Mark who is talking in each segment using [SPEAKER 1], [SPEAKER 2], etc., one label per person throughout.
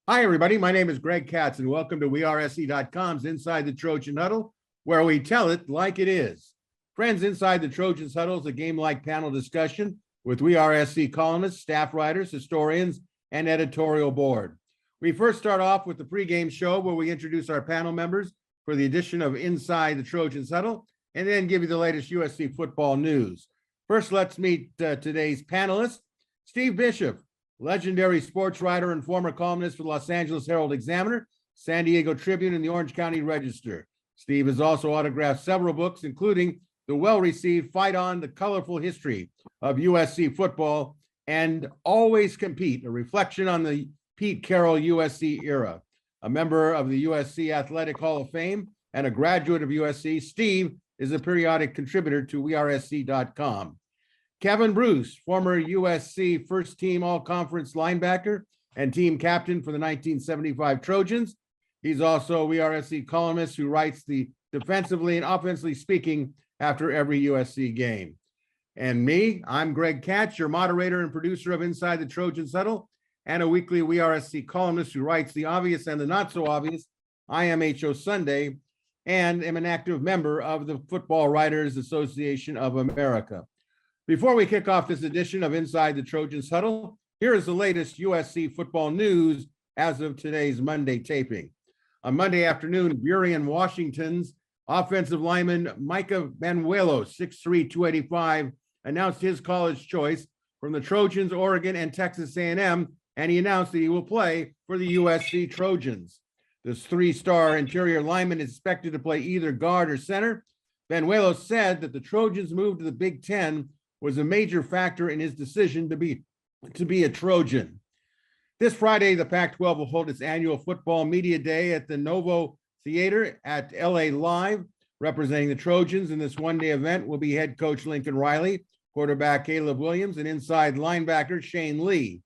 [SPEAKER 1] Hi, everybody. My name is Greg Katz, and welcome to WeAreSC.com's Inside the Trojan Huddle, where we tell it like it is. Friends, Inside the Trojans Huddle is a game-like panel discussion with WeAreSC columnists, staff writers, historians, and editorial board. We first start off with the pregame show, where we introduce our panel members for the edition of Inside the Trojans Huddle, and then give you the latest USC football news. First, let's meet today's panelists. Steve Bisheff, legendary sports writer and former columnist for the Los Angeles Herald-Examiner, San Diego Tribune, and the Orange County Register. Steve has also autographed several books, including the well-received Fight On, the Colorful History of USC Football, and Always Compete, a reflection on the Pete Carroll USC era. A member of the USC Athletic Hall of Fame and a graduate of USC, Steve is a periodic contributor to WeAreSC.com. Kevin Bruce, former USC first-team all-conference linebacker and team captain for the 1975 Trojans. He's also a WeAreSC columnist who writes the defensively and offensively speaking after every USC game. And me, I'm Greg Katz, your moderator and producer of Inside the Trojans Huddle, and a weekly WeAreSC columnist who writes the obvious and the not-so-obvious IMHO Sunday, and am an active member of the Football Writers Association of America. Before we kick off this edition of Inside the Trojans Huddle, here is the latest USC football news as of today's Monday taping. On Monday afternoon, Burien, Washington's offensive lineman Micah Banuelos, 6'3", 285, announced his college choice from the Trojans, Oregon, and Texas A&M, and he announced that he will play for the USC Trojans. This three-star interior lineman is expected to play either guard or center. Banuelos said that the Trojans' move to the Big Ten was a major factor in his decision to be a Trojan. This Friday, the Pac-12 will hold its annual football media day at the Novo Theater at LA Live. Representing the Trojans in this one-day event will be head coach Lincoln Riley, quarterback Caleb Williams, and inside linebacker Shane Lee.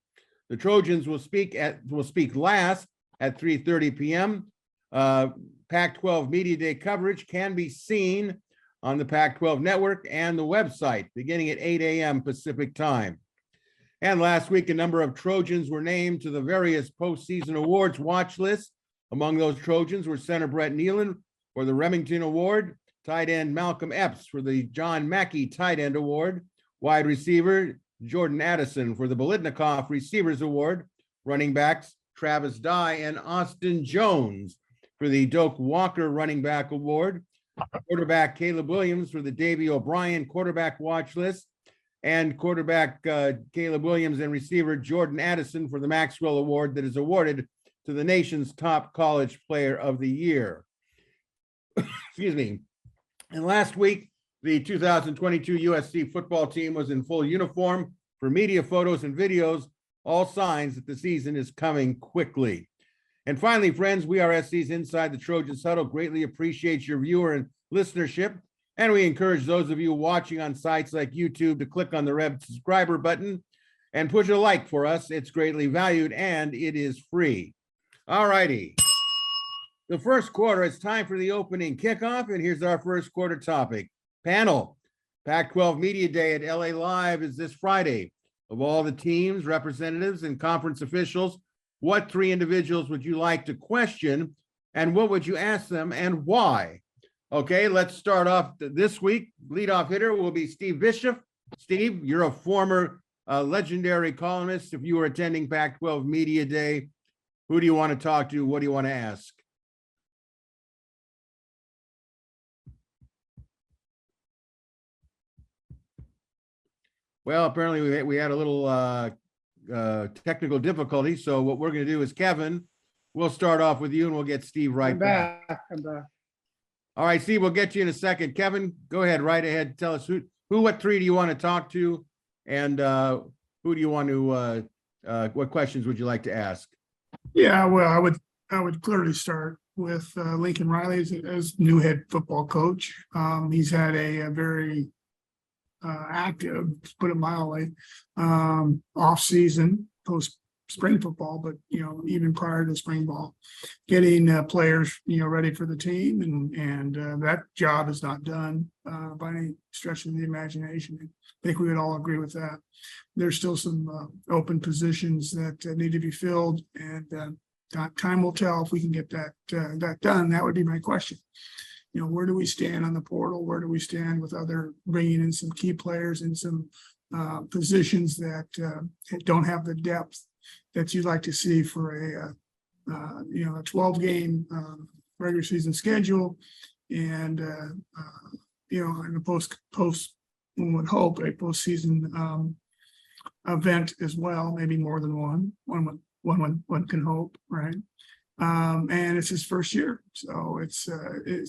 [SPEAKER 1] The Trojans will speak last at 3:30 p.m. Pac-12 Media Day coverage can be seen on the Pac-12 network and the website beginning at 8 a.m. Pacific time. And last week, a number of Trojans were named to the various postseason awards watch lists. Among those Trojans were center Brett Nealon for the Remington Award, tight end Malcolm Epps for the John Mackey Tight End Award, wide receiver Jordan Addison for the Bolitnikoff Receivers Award, running backs Travis Dye and Austin Jones for the Doak Walker Running Back Award, quarterback Caleb Williams for the Davey O'Brien Quarterback Watch List, and quarterback Caleb Williams and receiver Jordan Addison for the Maxwell Award that is awarded to the nation's top college player of the year. Excuse me. And last week, the 2022 USC football team was in full uniform for media photos and videos, all signs that the season is coming quickly. And finally, friends, WeAreSC's Inside the Trojans Huddle greatly appreciates your viewer and listenership, and we encourage those of you watching on sites like YouTube to click on the red subscriber button and push a like for us. It's greatly valued, and it is free. All righty. The first quarter, it's time for the opening kickoff, and here's our first quarter topic. Panel, Pac-12 Media Day at LA Live is this Friday. Of all the teams, representatives, and conference officials, what three individuals would you like to question, and what would you ask them, and why? Okay, let's start off this week. Leadoff hitter will be Steve Bisheff. Steve, you're a former legendary columnist. If you were attending Pac-12 Media Day, who do you want to talk to? What do you want to ask? Well, apparently we had a little technical difficulty. So what we're going to do is, Kevin, we'll start off with you and we'll get Steve right back.
[SPEAKER 2] I'm back.
[SPEAKER 1] All right, Steve, we'll get you in a second. Kevin, go ahead, right ahead. Tell us what three do you want to talk to, and who do you want to, what questions would you like to ask?
[SPEAKER 2] Yeah, well, I would clearly start with Lincoln Riley as new head football coach. He's had a very active, to put it mildly, off season, post spring football, but even prior to spring ball, getting players ready for the team, and that job is not done by any stretch of the imagination. I think we would all agree with that. There's still some open positions that need to be filled, and time will tell if we can get that done. That would be my question. Where do we stand on the portal? Where do we stand with other bringing in some key players in some positions that don't have the depth that you'd like to see for a 12 game regular season schedule, and in the post one would hope a postseason event as well, maybe more than one can hope, right? And it's his first year, so it's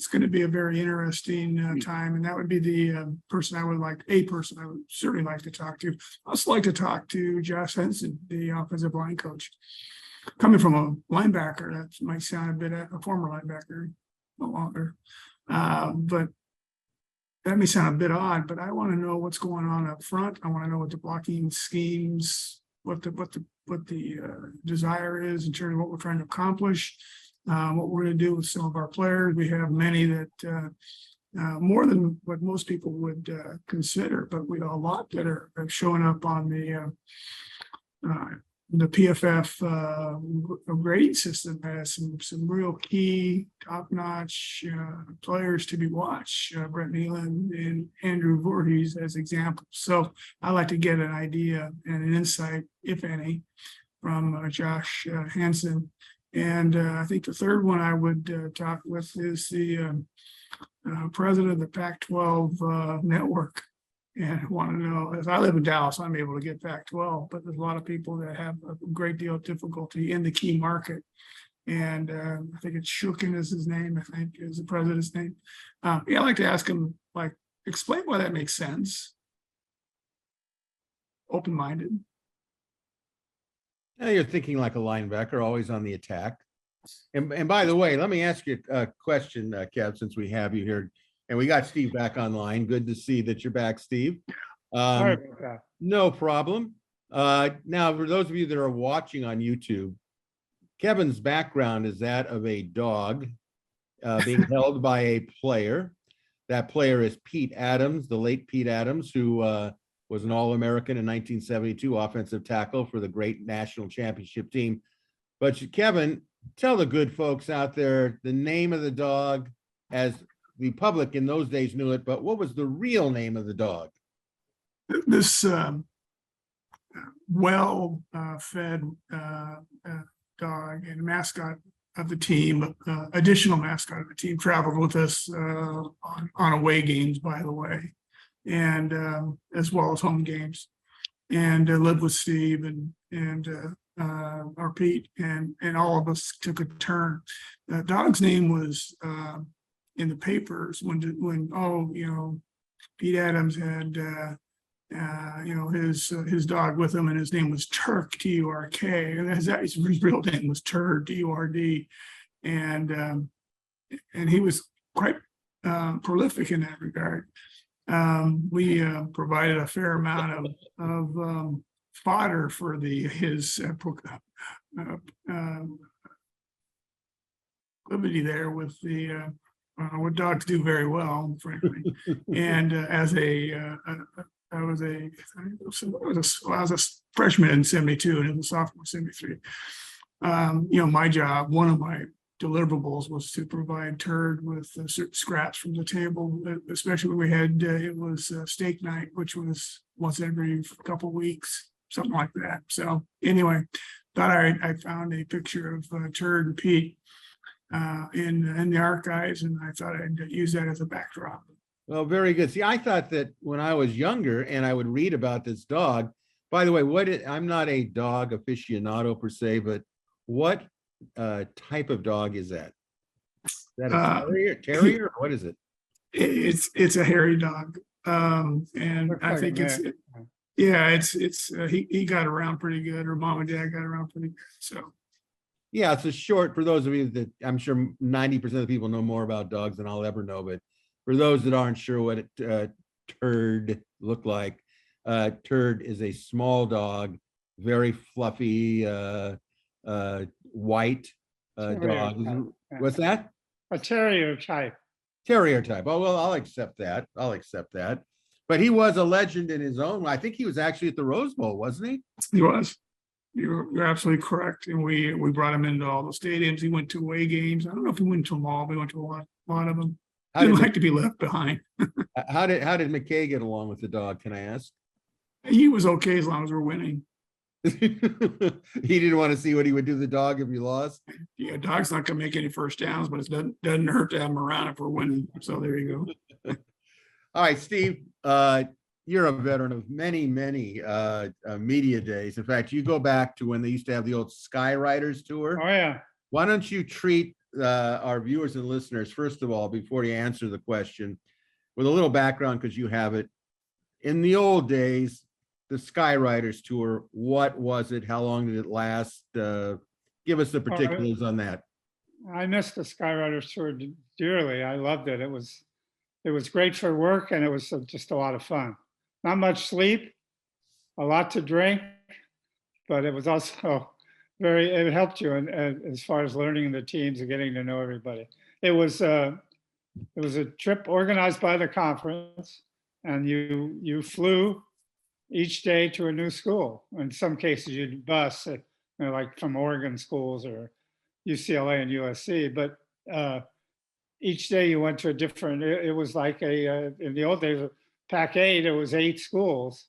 [SPEAKER 2] going to be a very interesting time, and that would be the person I would certainly like to talk to. I also like to talk to Josh Henson, the offensive line coach. Coming from a linebacker, that might sound a bit a former linebacker, no longer, but that may sound a bit odd. But I want to know what's going on up front. I want to know what the blocking schemes, what the desire is in terms of what we're trying to accomplish, what we're going to do with some of our players. We have many that more than what most people would consider, but we have a lot that are showing up on the PFF grading system has some real key, top-notch players to be watched. Brett Nealon and Andrew Voorhees as examples. So I like to get an idea and an insight, if any, from Josh Hansen. And I think the third one I would talk with is the president of the Pac-12 network. And I want to know, as I live in Dallas, I'm able to get Pac-12, but there's a lot of people that have a great deal of difficulty in the key market. And I think it's Shukin is his name, I think is the president's name. I'd like to ask him, explain why that makes sense. Open-minded.
[SPEAKER 1] Now you're thinking like a linebacker, always on the attack. And by the way, let me ask you a question, Kev, since we have you here. And we got Steve back online. Good to see that you're back, Steve.
[SPEAKER 3] Sorry about that.
[SPEAKER 1] No problem. Now, for those of you that are watching on YouTube, Kevin's background is that of a dog being held by a player. That player is Pete Adams, the late Pete Adams, who was an All-American in 1972, offensive tackle for the great national championship team. But Kevin, tell the good folks out there the name of the dog, as the public in those days knew it, but what was the real name of the dog?
[SPEAKER 2] This well-fed dog and mascot of the team, additional mascot of the team, traveled with us on away games, by the way, and as well as home games, and lived with Steve and our Pete, and all of us took a turn. The dog's name was in the papers when Pete Adams had his dog with him, and his name was Turk, T-U-R-K, and his real name was Turd, D-U-R-D, and he was quite prolific in that regard. We provided a fair amount of fodder for his proclivity there with the what dogs do very well, frankly. And I was a freshman in 72 and a sophomore in 73. My job, one of my deliverables was to provide Turd with certain scraps from the table, especially when we had, it was steak night, which was once every couple of weeks, something like that. So anyway, thought I found a picture of Turd and Pete in the archives, and I thought I'd use that as a backdrop.
[SPEAKER 1] Well, very good. See, I thought that when I was younger and I would read about this dog, by the way, I'm not a dog aficionado per se, but what type of dog is that? Is that a terrier? Or what is it?
[SPEAKER 2] It's a hairy dog. And I think he got around pretty good, or mom and dad got around pretty good. So
[SPEAKER 1] yeah, it's a short, for those of you that I'm sure 90% of the people know more about dogs than I'll ever know, but for those that aren't sure what Turd looked like, Turd is a small dog, very fluffy, white dog.
[SPEAKER 3] Type.
[SPEAKER 1] What's that?
[SPEAKER 3] A terrier type.
[SPEAKER 1] Terrier type. Oh, well, I'll accept that. But he was a legend in his own. I think he was actually at the Rose Bowl, wasn't he?
[SPEAKER 2] He was. You're absolutely correct. And we brought him into all the stadiums. He went to away games. I don't know if he went to them all, but he went to a lot of them.
[SPEAKER 1] How
[SPEAKER 2] Didn't
[SPEAKER 1] did,
[SPEAKER 2] like to be left behind.
[SPEAKER 1] how did McKay get along with the dog? Can I ask?
[SPEAKER 2] He was okay as long as we're winning.
[SPEAKER 1] He didn't want to see what he would do to the dog if he lost.
[SPEAKER 2] Yeah, dog's not gonna make any first downs, but it doesn't hurt to have him around if we're winning. So there you go.
[SPEAKER 1] All right, Steve, you're a veteran of many media days. In fact, you go back to when they used to have the old Skywriters tour.
[SPEAKER 3] Oh, yeah.
[SPEAKER 1] Why don't you treat our viewers and listeners, first of all, before you answer the question, with a little background, because you have it. In the old days, the Skywriters tour, what was it? How long did it last? Give us the particulars on that.
[SPEAKER 3] I missed the Skywriters tour dearly. I loved it. It was great for work, and it was just a lot of fun. Not much sleep, a lot to drink, but it was also it helped you as far as learning the teams and getting to know everybody. It was a trip organized by the conference, and you flew each day to a new school. In some cases, you'd bus, like from Oregon schools or UCLA and USC, but each day you went to a different, it was like in the old days, Pac-8, it was 8 schools.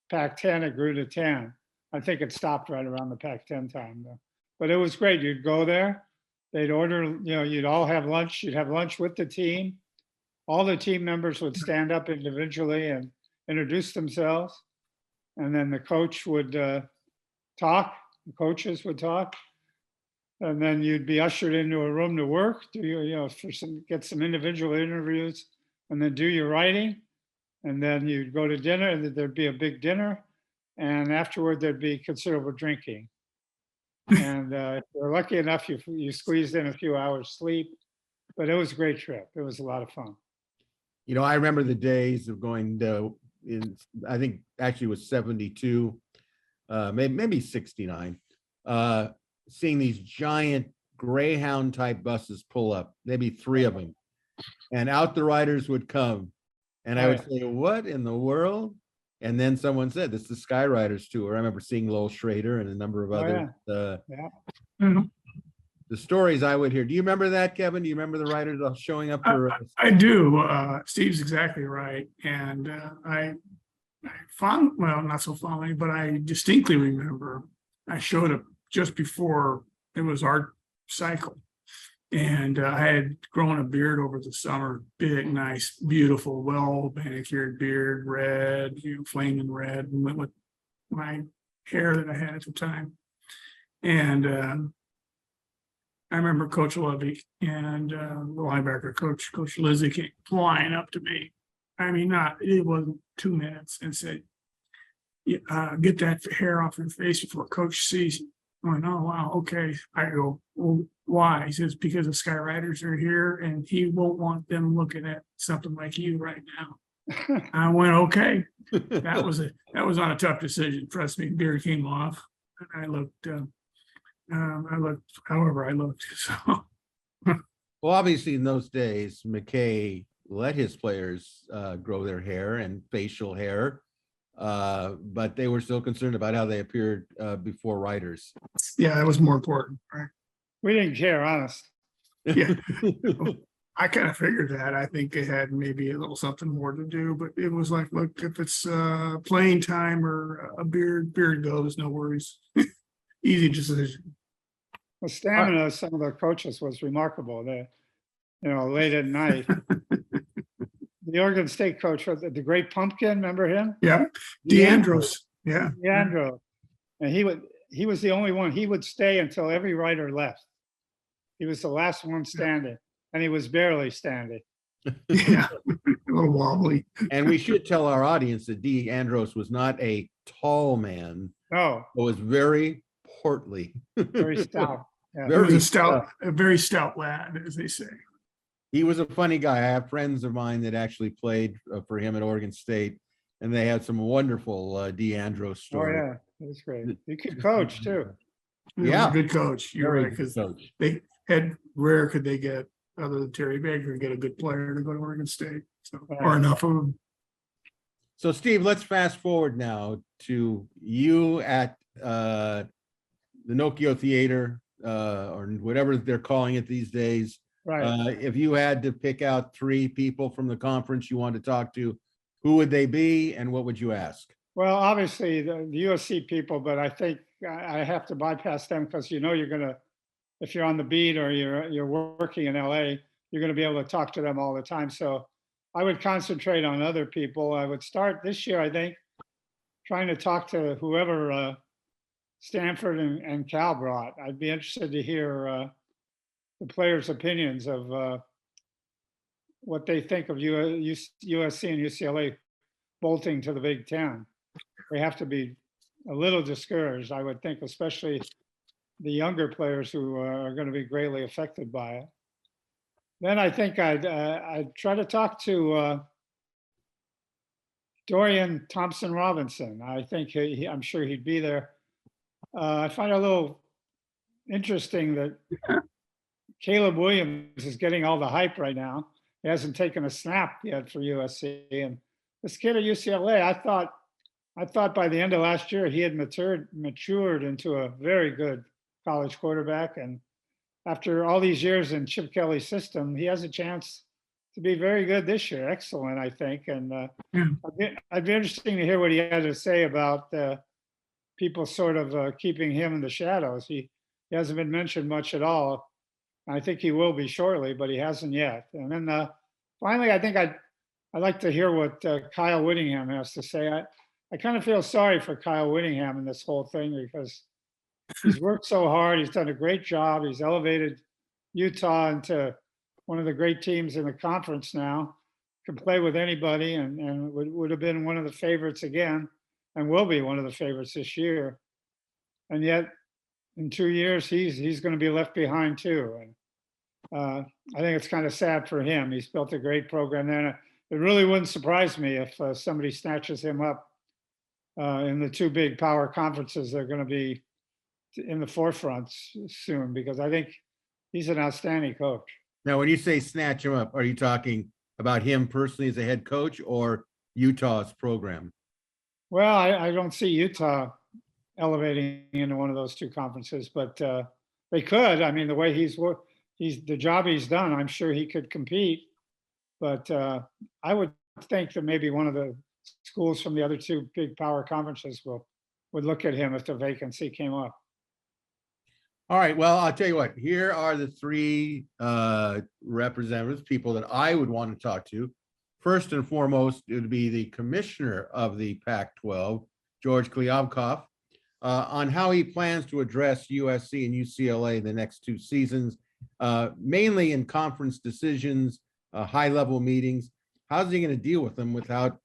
[SPEAKER 3] Pac-10, it grew to 10. I think it stopped right around the Pac-10 time though. But it was great. You'd go there, they'd order, you'd all have lunch. You'd have lunch with the team. All the team members would stand up individually and introduce themselves. And then the coach would talk, the coaches would talk. And then you'd be ushered into a room to work, get some individual interviews, and then do your writing. And then you'd go to dinner, and there'd be a big dinner. And afterward, there'd be considerable drinking. And if you're lucky enough, you squeezed in a few hours sleep. But it was a great trip. It was a lot of fun.
[SPEAKER 1] I remember the days of going to, I think actually it was 72, maybe 69, seeing these giant Greyhound type buses pull up, maybe 3 of them, and out the riders would come. And I would say, what in the world? And then someone said, this is the Skywriters tour. I remember seeing Lowell Schrader and a number of others. The stories I would hear. Do you remember that, Kevin? Do you remember the writers showing up for?
[SPEAKER 2] I do. Steve's exactly right. And not so fondly, but I distinctly remember I showed up just before it was our cycle. And I had grown a beard over the summer, big, nice, beautiful, well manicured beard, red, flaming red, and went with my hair that I had at the time. And I remember Coach Levy and the linebacker coach, Coach Lizzie, came flying up to me. I mean, it wasn't 2 minutes, and said, get that hair off your face before Coach sees you. I went, oh, wow, okay. I go, well, why? He says, because the Skywriters are here and he won't want them looking at something like you right now. I went, okay. That was not a tough decision. Trust me, beard came off. And I looked however I looked. So
[SPEAKER 1] Well, obviously in those days, McKay let his players grow their hair and facial hair. But they were still concerned about how they appeared before writers.
[SPEAKER 2] yeah, that was more important, right?
[SPEAKER 3] We didn't care, honest.
[SPEAKER 2] Yeah. I kind of figured that. I think they had maybe a little something more to do, but it was like, look, if it's playing time or a beard goes, no worries. Easy decision.
[SPEAKER 3] The stamina of some of the coaches was remarkable. They, late at night. The Oregon State coach, the Great Pumpkin, remember him?
[SPEAKER 2] Yeah, DeAndros. Yeah,
[SPEAKER 3] DeAndros, and he was the only one. He would stay until every writer left. He was the last one standing, and he was barely standing.
[SPEAKER 2] Yeah, a little wobbly.
[SPEAKER 1] And we should tell our audience that DeAndros was not a tall man.
[SPEAKER 3] No,
[SPEAKER 1] it was very portly,
[SPEAKER 3] very stout. Yeah.
[SPEAKER 2] A very stout lad, as they say.
[SPEAKER 1] He was a funny guy. I have friends of mine that actually played for him at Oregon State, and they had some wonderful DeAndros stories.
[SPEAKER 3] Oh yeah, it was great. He could coach too.
[SPEAKER 2] Yeah, good coach. You're
[SPEAKER 1] Very
[SPEAKER 2] right, because
[SPEAKER 1] good coach.
[SPEAKER 2] they had rare could they get, other than Terry Baker, get a good player to go to Oregon State. So, or enough of them.
[SPEAKER 1] So Steve, let's fast forward now to you at Nokia Theater, or whatever they're calling it these days.
[SPEAKER 3] Right.
[SPEAKER 1] If you had to pick out 3 people from the conference you want to talk to, who would they be and what would you ask?
[SPEAKER 3] Well, obviously the USC people, but I think I have to bypass them because you're gonna, if you're on the beat or you're working in LA, you're gonna be able to talk to them all the time. So I would concentrate on other people. I would start this year, I think, trying to talk to whoever Stanford and Cal brought. I'd be interested to hear the players' opinions of what they think of USC and UCLA bolting to the Big Ten. They have to be a little discouraged, I would think, especially the younger players who are going to be greatly affected by it. Then I think I'd try to talk to Dorian Thompson Robinson. I think I'm sure he'd be there. I find it a little interesting that Caleb Williams is getting all the hype right now. He hasn't taken a snap yet for USC. And this kid at UCLA, I thought by the end of last year he had matured into a very good college quarterback. And after all these years in Chip Kelly's system, he has a chance to be very good this year. Excellent, I think. And I'd be interesting to hear what he had to say about people sort of keeping him in the shadows. He hasn't been mentioned much at all. I think he will be shortly, but he hasn't yet. And then finally, I think I'd like to hear what Kyle Whittingham has to say. I kind of feel sorry for Kyle Whittingham in this whole thing because he's worked so hard. He's done a great job. He's elevated Utah into one of the great teams in the conference now. Can play with anybody and would have been one of the favorites again and will be one of the favorites this year. And yet in 2 years, he's going to be left behind too. And I think it's kind of sad for him. He's built a great program there. It really wouldn't surprise me if somebody snatches him up in the 2 big power conferences. They're going to be in the forefront soon because I think he's an outstanding coach.
[SPEAKER 1] Now, when you say snatch him up, are you talking about him personally as a head coach or Utah's program?
[SPEAKER 3] Well, I don't see Utah elevating into one of those 2 conferences, but they could. I mean, the way he's the job he's done, I'm sure he could compete. But I would think that maybe one of the schools from the other 2 big power conferences would look at him if the vacancy came up.
[SPEAKER 1] All right. Well, I'll tell you what, here are the 3 representatives, people that I would want to talk to. First and foremost, it would be the commissioner of the Pac-12, George Kliavkoff, on how he plans to address USC and UCLA the next 2 seasons, mainly in conference decisions, high-level meetings. How's he going to deal with them without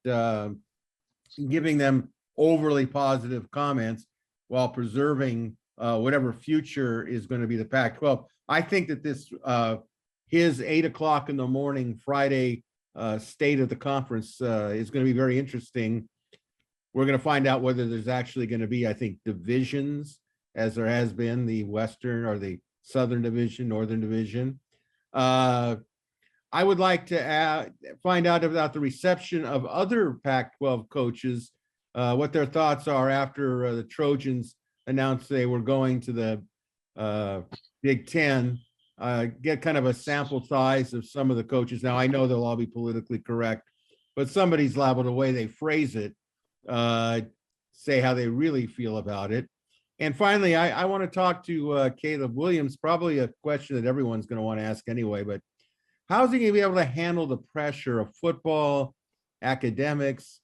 [SPEAKER 1] giving them overly positive comments while preserving whatever future is going to be the Pac-12? I think that this his 8 o'clock in the morning Friday state of the conference is going to be very interesting. We're going to find out whether there's actually going to be, I think, divisions, as there has been the Western or the Southern Division, Northern Division. I would like to find out about the reception of other Pac-12 coaches, what their thoughts are after the Trojans announced they were going to the Big Ten, get kind of a sample size of some of the coaches. Now, I know they'll all be politically correct, but somebody's liable, the way they phrase it, say how they really feel about it. And finally, I want to talk to Caleb Williams, probably a question that everyone's going to want to ask anyway, but how's he going to be able to handle the pressure of football, academics,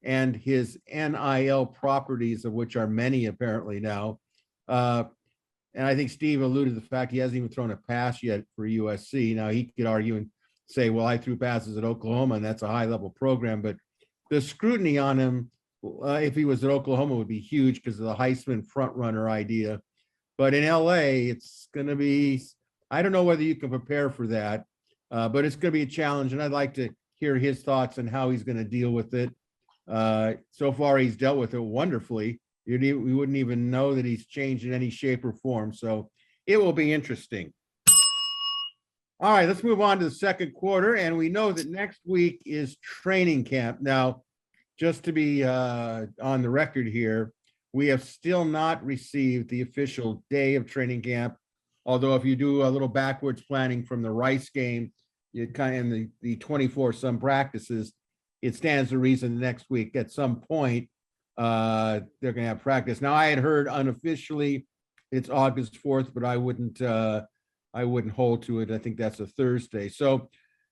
[SPEAKER 1] and his NIL properties, of which are many apparently now? And I think Steve alluded to the fact he hasn't even thrown a pass yet for USC. Now, he could argue and say, well, I threw passes at Oklahoma, and that's a high-level program. But the scrutiny on him, if he was at Oklahoma, would be huge because of the Heisman front-runner idea. But in LA, it's going to be, I don't know whether you can prepare for that, but it's going to be a challenge. And I'd like to hear his thoughts on how he's going to deal with it. So far, he's dealt with it wonderfully. We wouldn't even know that he's changed in any shape or form. So it will be interesting. All right, let's move on to the second quarter. And we know that next week is training camp. Now, just to be on the record here, we have still not received the official day of training camp. Although if you do a little backwards planning from the Rice game, you kind of the 24 some practices, it stands to reason next week at some point they're going to have practice. Now I had heard unofficially it's August 4th, but I wouldn't hold to it. I think that's a Thursday. So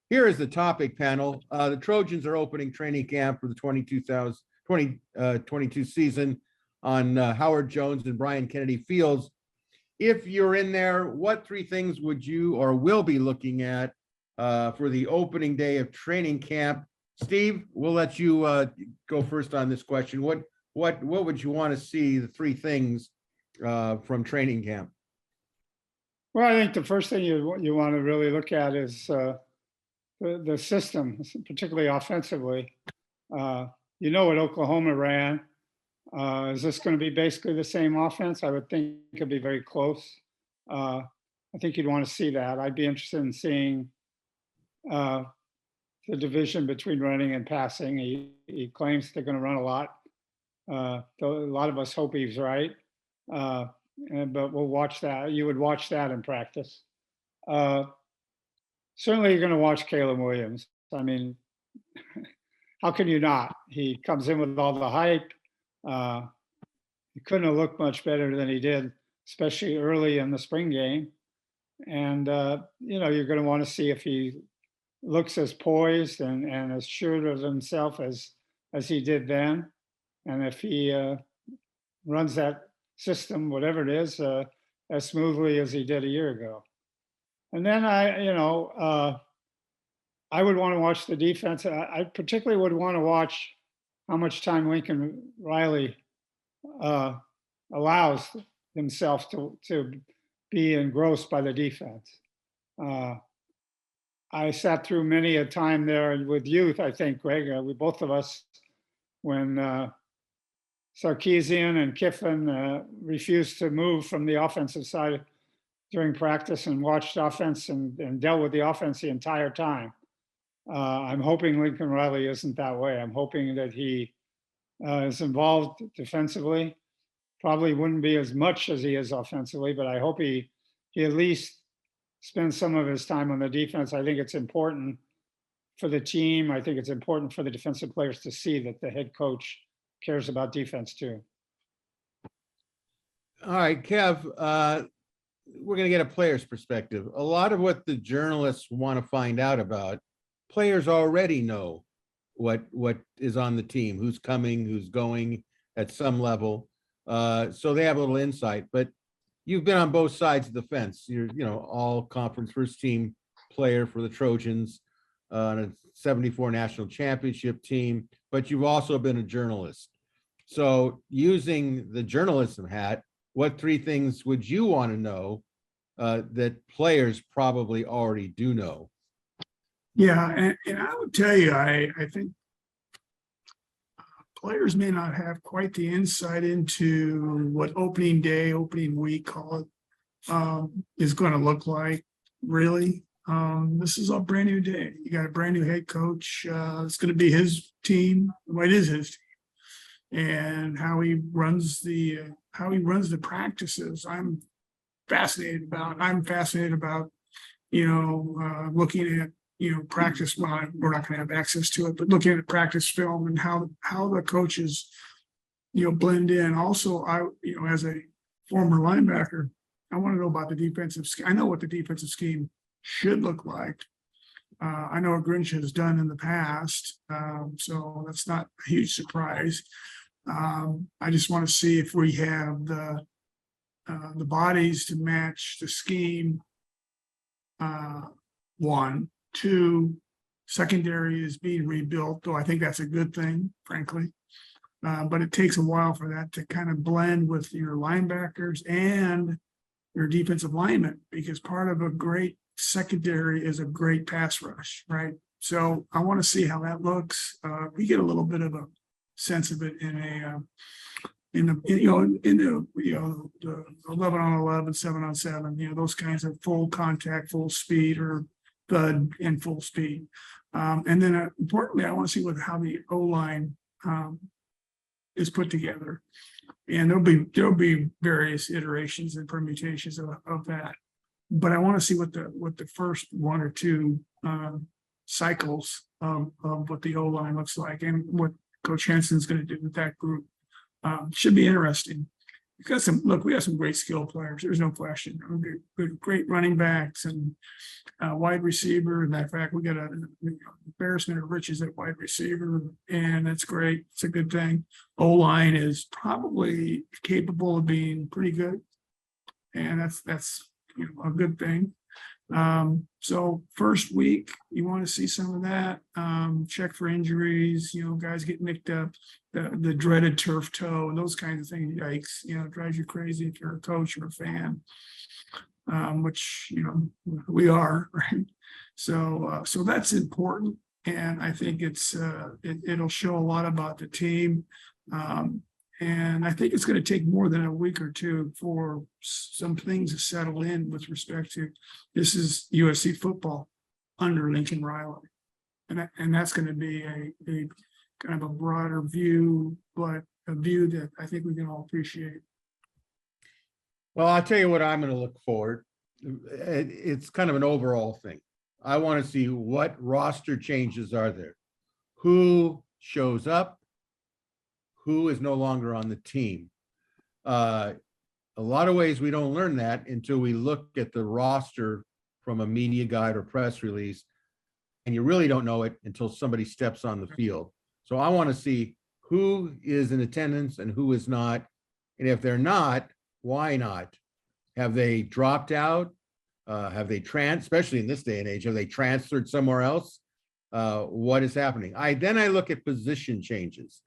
[SPEAKER 1] here is the topic panel. The Trojans are opening training camp for the 2022 season on Howard Jones and Brian Kennedy Fields. If you're in there, what three things would you or will be looking at for the opening day of training camp? Steve, we'll let you go first on this question. What would you want to see the three things from training camp?
[SPEAKER 3] Well, I think the first thing you want to really look at is the system, particularly offensively. You know what Oklahoma ran. Is this going to be basically the same offense? I would think it'd be very close. I think you'd want to see that. I'd be interested in seeing the division between running and passing. He claims they're going to run a lot. A lot of us hope he's right. But we'll watch that. You would watch that in practice. Certainly you're going to watch Caleb Williams. I mean, how can you not? He comes in with all the hype. He couldn't have looked much better than he did, especially early in the spring game. And, you're going to want to see if he looks as poised and as sure of himself as he did then. And if he runs that system, whatever it is, as smoothly as he did a year ago. And then I would want to watch the defense. I particularly would want to watch how much time Lincoln Riley allows himself to be engrossed by the defense. I sat through many a time there with youth, I think, Greg, both of us, when Sarkisian and Kiffin refused to move from the offensive side during practice and watched offense and dealt with the offense the entire time. I'm hoping Lincoln Riley isn't that way. I'm hoping that he is involved defensively. Probably wouldn't be as much as he is offensively, but I hope he at least spends some of his time on the defense. I think it's important for the team. I think it's important for the defensive players to see that the head coach cares about defense too.
[SPEAKER 1] All right, Kev, we're going to get a player's perspective. A lot of what the journalists want to find out about, players already know what is on the team, who's coming, who's going at some level. So they have a little insight, but you've been on both sides of the fence. You're, all conference first team player for the Trojans on a 74 national championship team, but you've also been a journalist. So using the journalism hat, what three things would you want to know that players probably already do know?
[SPEAKER 2] Yeah, and I would tell you, I think players may not have quite the insight into what opening day, opening week, call it, is going to look like, really. This is a brand new day. You got a brand new head coach. It's going to be his team. Well, it is his team. And how he runs the practices, I'm fascinated about. Looking at practice. Well, we're not going to have access to it, but looking at practice film and how the coaches blend in. Also, as a former linebacker, I want to know about the defensive scheme. I know what the defensive scheme should look like. I know what Grinch has done in the past, so that's not a huge surprise. I just want to see if we have the bodies to match the scheme. One, two, secondary is being rebuilt, though I think that's a good thing, frankly. But it takes a while for that to kind of blend with your linebackers and your defensive linemen, because part of a great secondary is a great pass rush, right? So I want to see how that looks. We get a little bit of a sense of it in the 11 on 11, 7 on 7, those kinds of full contact, full speed, or thud and full speed. And then importantly, I want to see how the O-line is put together. And there'll be various iterations and permutations of that. But I want to see what the first one or two cycles of what the O-line looks like and what Coach Henson's going to do with that group. Should be interesting. We have some great skill players. There's no question. Great running backs and wide receiver. As a matter of fact, we got an embarrassment of riches at wide receiver, and that's great. It's a good thing. O-line is probably capable of being pretty good, and that's a good thing. So first week, you want to see some of that. Check for injuries, guys get nicked up, the dreaded turf toe and those kinds of things. Yikes, drives you crazy if you're a coach or a fan, which, we are, right? So that's important. And I think it'll show a lot about the team. And I think it's going to take more than a week or two for some things to settle in with respect to this is USC football under Lincoln Riley. And that's going to be a kind of a broader view, but a view that I think we can all appreciate.
[SPEAKER 1] Well, I'll tell you what I'm going to look forward. It's kind of an overall thing. I want to see what roster changes are there. Who shows up? Who is no longer on the team? A lot of ways we don't learn that until we look at the roster from a media guide or press release, and you really don't know it until somebody steps on the field. So I want to see who is in attendance and who is not, and if they're not, why not? Have they dropped out? Have they especially in this day and age, have they transferred somewhere else? What is happening? Then I look at position changes.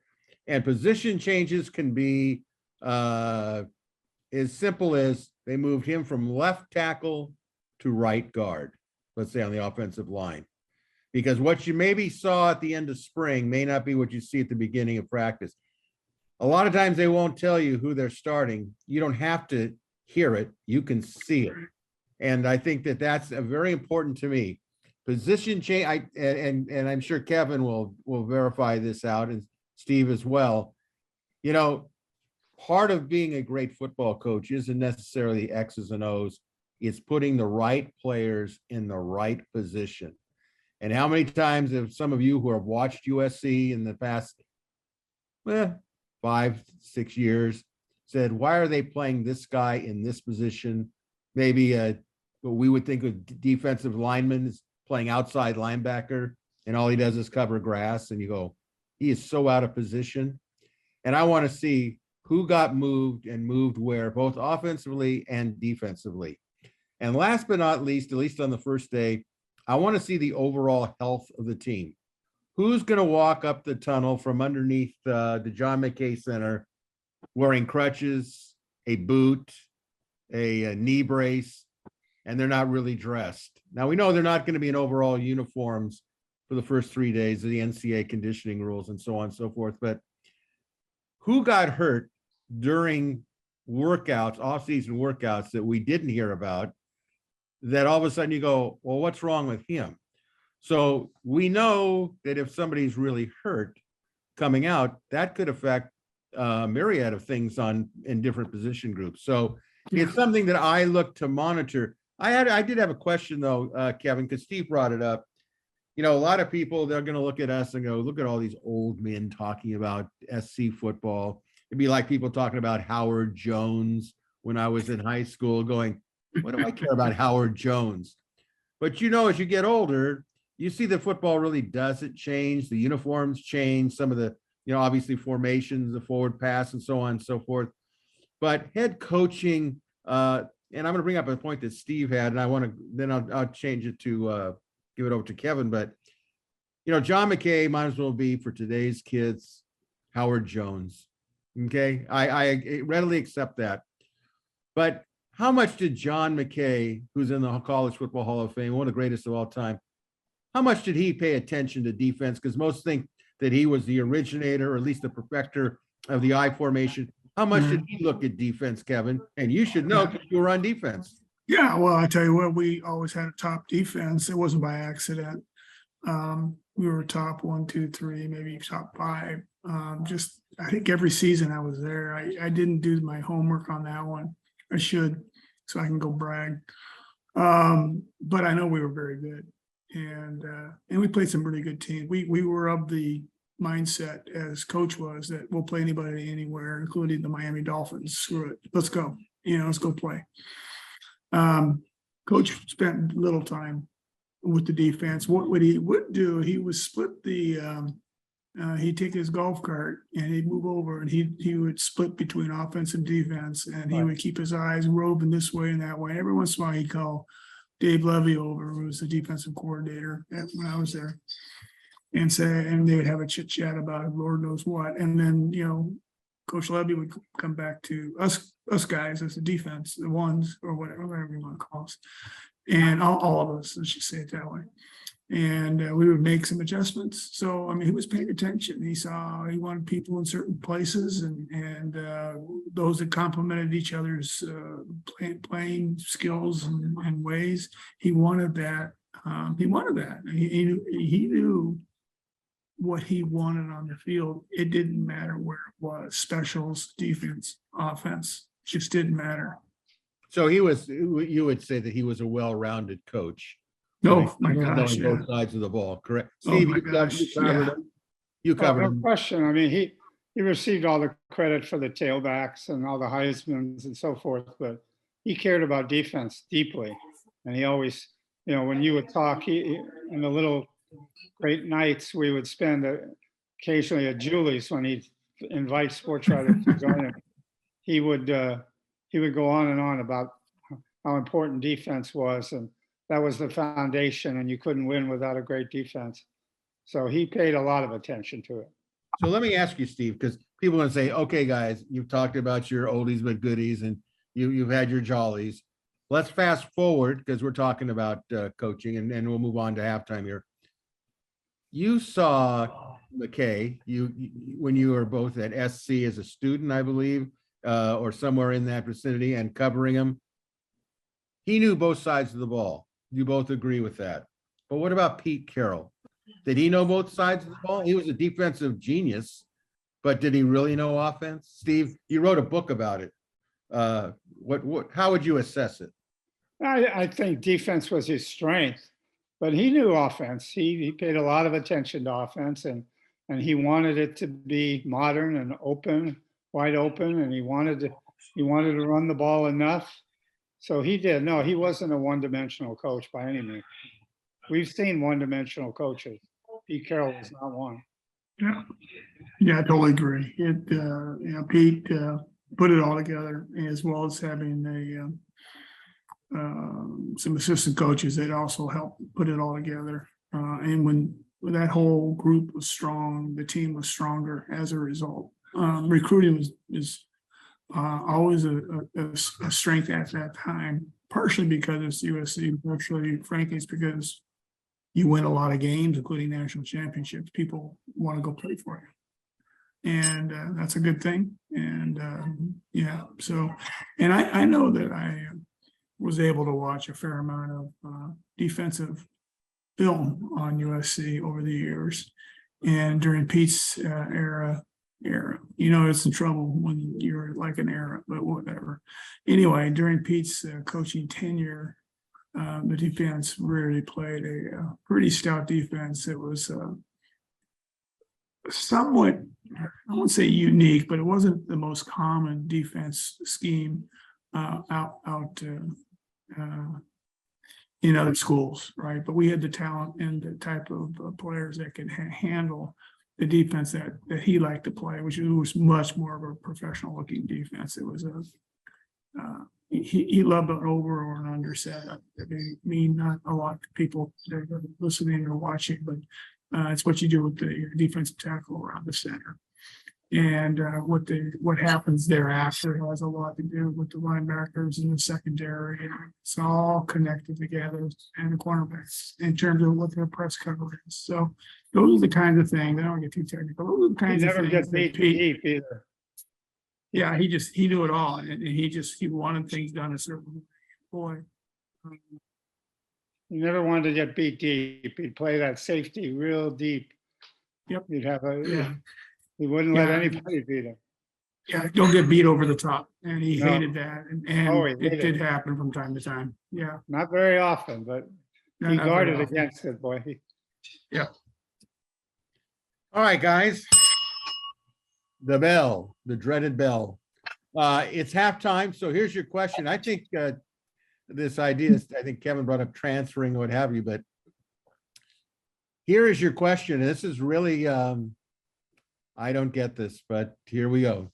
[SPEAKER 1] And position changes can be as simple as they moved him from left tackle to right guard, let's say on the offensive line. Because what you maybe saw at the end of spring may not be what you see at the beginning of practice. A lot of times they won't tell you who they're starting. You don't have to hear it. You can see it. And I think that that's very important to me. Position change, and I'm sure Kevin will verify this out, and Steve as well. Part of being a great football coach isn't necessarily X's and O's. It's putting the right players in the right position. And how many times have some of you who have watched USC in the past 5-6 years said, why are they playing this guy in this position? Maybe what we would think of defensive linemen is playing outside linebacker, and all he does is cover grass, and you go, he is so out of position. And I want to see who got moved and moved where, both offensively and defensively. And last but not least, at least on the first day, I want to see the overall health of the team. Who's going to walk up the tunnel from underneath the John McKay Center wearing crutches, a boot, a knee brace, and they're not really dressed? Now, we know they're not going to be in overall uniforms for the first 3 days of the NCAA conditioning rules and so on and so forth. But who got hurt during workouts, off-season workouts that we didn't hear about, that all of a sudden you go, well, what's wrong with him? So we know that if somebody's really hurt coming out, that could affect a myriad of things in different position groups. So it's something that I look to monitor. I did have a question though, Kevin, because Steve brought it up. A lot of people, they're going to look at us and go, look at all these old men talking about SC football. It'd be like people talking about Howard Jones when I was in high school going, what do I care about Howard Jones? But as you get older, you see that football really doesn't change. The uniforms change, some of the, obviously formations, the forward pass and so on and so forth. But head coaching, and I'm going to bring up a point that Steve had, and then I'll change it to give it over to Kevin. But, John McKay might as well be, for today's kids, Howard Jones. Okay. I readily accept that. But how much did John McKay, who's in the College Football Hall of Fame, one of the greatest of all time, how much did he pay attention to defense? Because most think that he was the originator, or at least the perfecter of the I formation. How much did he look at defense, Kevin? And you should know because you were on defense.
[SPEAKER 2] Yeah, well, I tell you what, we always had a top defense. It wasn't by accident. We were top 1, 2, 3, maybe top 5. Just I think every season I was there. I didn't do my homework on that one. I should, so I can go brag. But I know we were very good, and we played some really good teams. We were of the mindset, as coach was, that we'll play anybody anywhere, including the Miami Dolphins. Screw it, let's go. Let's go play. Coach spent little time with the defense. What he would do, he would split the. He'd take his golf cart and he'd move over, and he would split between offense and defense, and he would keep his eyes roving this way and that way. Every once in a while, he'd call Dave Levy over, who was the defensive coordinator when I was there, and they would have a chit chat about Lord knows what. And then, Coach Levy would come back to us guys as the defense, the ones, or whatever you want to call us, and all of us, let's just say it that way. And we would make some adjustments. So, I mean, he was paying attention. He wanted people in certain places, and those that complemented each other's playing skills and ways. He wanted that. He knew what he wanted on the field. It didn't matter where it was, specials, defense, offense, just didn't matter.
[SPEAKER 1] So you would say that he was a well-rounded coach.
[SPEAKER 2] Oh my gosh!
[SPEAKER 1] Both sides of the ball, correct?
[SPEAKER 2] Steve,
[SPEAKER 1] you covered
[SPEAKER 3] No
[SPEAKER 1] him.
[SPEAKER 3] question. I mean, he received all the credit for the tailbacks and all the Heismans and so forth, but he cared about defense deeply, and he always, when you would talk, in the little great nights we would spend occasionally at Julie's when he'd invite sports writers to join him, he would go on and on about how important defense was, and that was the foundation, and you couldn't win without a great defense. So he paid a lot of attention to it.
[SPEAKER 1] So let me ask you, Steve, because people want to say, okay, guys, you've talked about your oldies but goodies, and you've had your jollies. Let's fast forward, because we're talking about coaching, and we'll move on to halftime here. You saw McKay, when you were both at SC as a student, I believe, or somewhere in that vicinity, and covering him. He knew both sides of the ball. You both agree with that. But what about Pete Carroll? Did he know both sides of the ball? He was a defensive genius, but did he really know offense? Steve, you wrote a book about it. How would you assess it?
[SPEAKER 3] I think defense was his strength, but he knew offense. He paid a lot of attention to offense, and he wanted it to be modern and open, wide open, and he wanted to run the ball enough. So he did. No, he wasn't a one-dimensional coach by any means. We've seen one-dimensional coaches. Pete Carroll was not one.
[SPEAKER 2] Yeah, I totally agree. Pete put it all together, as well as having some assistant coaches that also helped put it all together. And when that whole group was strong, the team was stronger as a result. Recruiting is always a strength at that time, partially because it's USC, partially, frankly, it's because you win a lot of games, including national championships. People want to go play for you, and that's a good thing. And so, and I know that I was able to watch a fair amount of defensive film on USC over the years, and during Pete's era, it's in trouble when you're like an era, but whatever. Anyway, during Pete's coaching tenure, the defense really played a pretty stout defense. It was somewhat, I won't say unique, but it wasn't the most common defense scheme out in other schools, right? But we had the talent and the type of players that could handle the defense that he liked to play, which was much more of a professional looking defense. It was he loved an over or an under set. I mean, not a lot of people that are listening or watching, but it's what you do with your defensive tackle around the center. And what happens thereafter has a lot to do with the linebackers and the secondary. And it's all connected together, and the cornerbacks in terms of what their press coverage is. So those are the kinds of things. I don't get too technical. Those are the kinds of things.
[SPEAKER 3] He never gets deep either.
[SPEAKER 2] Yeah, he knew it all, and he wanted things done a certain way. Boy,
[SPEAKER 3] he never wanted to get beat deep. He'd play that safety real deep.
[SPEAKER 2] Yep.
[SPEAKER 3] You'd have a He wouldn't let
[SPEAKER 2] Yeah.
[SPEAKER 3] anybody beat him.
[SPEAKER 2] Yeah, don't get beat over the top. And he
[SPEAKER 3] No.
[SPEAKER 2] hated that.
[SPEAKER 3] Oh,
[SPEAKER 2] And
[SPEAKER 3] he
[SPEAKER 2] it
[SPEAKER 3] hated
[SPEAKER 2] did
[SPEAKER 3] it.
[SPEAKER 2] happen from time to time. Yeah.
[SPEAKER 3] Not very often, but
[SPEAKER 2] No,
[SPEAKER 3] he
[SPEAKER 2] not very
[SPEAKER 3] guarded
[SPEAKER 2] often.
[SPEAKER 3] against it, boy.
[SPEAKER 1] All right, guys. The bell, the dreaded bell. It's halftime, so here's your question. I think this idea is, I think Kevin brought up transferring or what have you, but here is your question. This is really, I don't get this, but here we go.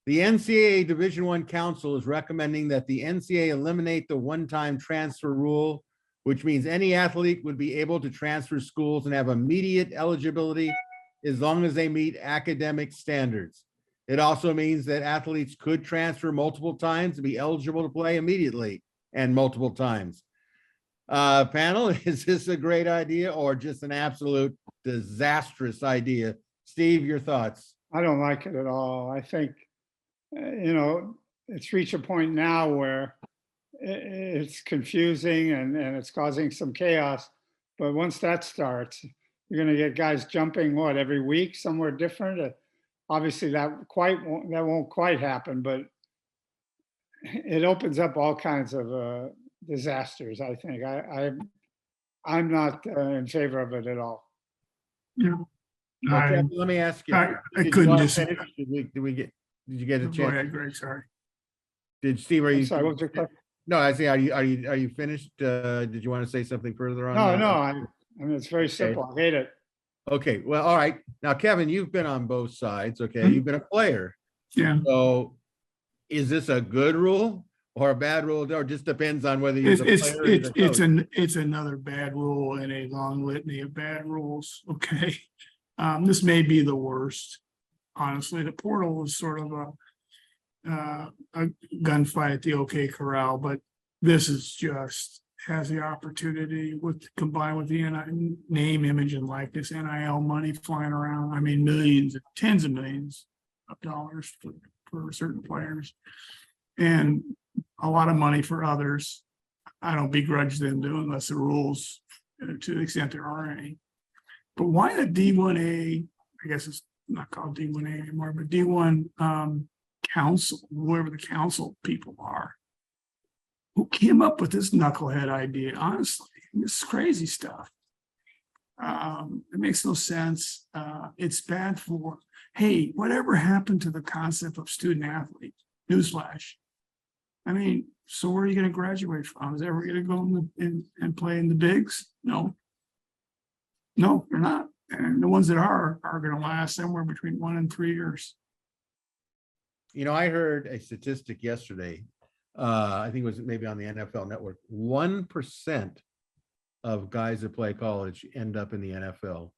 [SPEAKER 1] The NCAA Division I Council is recommending that the NCAA eliminate the one-time transfer rule, which means any athlete would be able to transfer schools and have immediate eligibility as long as they meet academic standards. It also means that athletes could transfer multiple times and be eligible to play immediately and multiple times. Panel, is this a great idea or just an absolute disastrous idea? Steve, your thoughts?
[SPEAKER 3] I don't like it at all. I think, it's reached a point now where it's confusing and it's causing some chaos. But once that starts, you're going to get guys jumping every week somewhere different. Obviously, that won't quite happen, but it opens up all kinds of disasters. I think I'm not in favor of it at all.
[SPEAKER 2] Yeah.
[SPEAKER 1] Okay, let me ask you.
[SPEAKER 2] I
[SPEAKER 1] Did you
[SPEAKER 2] couldn't
[SPEAKER 1] want to
[SPEAKER 2] disagree.
[SPEAKER 1] finish? Did you get a
[SPEAKER 2] Go
[SPEAKER 1] chance?
[SPEAKER 2] ahead, Greg, sorry.
[SPEAKER 1] Did Steve, are you?
[SPEAKER 3] Sorry, what was your question?
[SPEAKER 1] No, I say, are you finished? Did you want to say something further on?
[SPEAKER 3] No. I mean, it's very simple. I hate it.
[SPEAKER 1] Okay, well, all right. Now, Kevin, you've been on both sides, okay?
[SPEAKER 2] Mhm.
[SPEAKER 1] You've been a player.
[SPEAKER 2] Yeah.
[SPEAKER 1] So is this a good rule or a bad rule? Or just depends on whether you're the player or the coach?
[SPEAKER 2] It's another bad rule in a long litany of bad rules. Okay. This may be the worst. Honestly, the portal is sort of a gunfight at the OK Corral, but this is just has the opportunity combined with the name, image, and likeness, NIL money flying around. I mean, millions, tens of millions of dollars for certain players, and a lot of money for others. I don't begrudge them doing unless the rules, to the extent there are any. But why the D1A? I guess it's not called D1A anymore, but D1 council, whoever the council people are, who came up with this knucklehead idea. Honestly, this is crazy stuff. It makes no sense. It's bad for, hey, whatever happened to the concept of student athlete? Newsflash. I mean, so where are you going to graduate from? Is ever going to go and play in the bigs? No, they're not. And the ones that are going to last somewhere between 1 and 3 years.
[SPEAKER 1] I heard a statistic yesterday. I think it was maybe on the NFL Network. 1% of guys that play college end up in the NFL.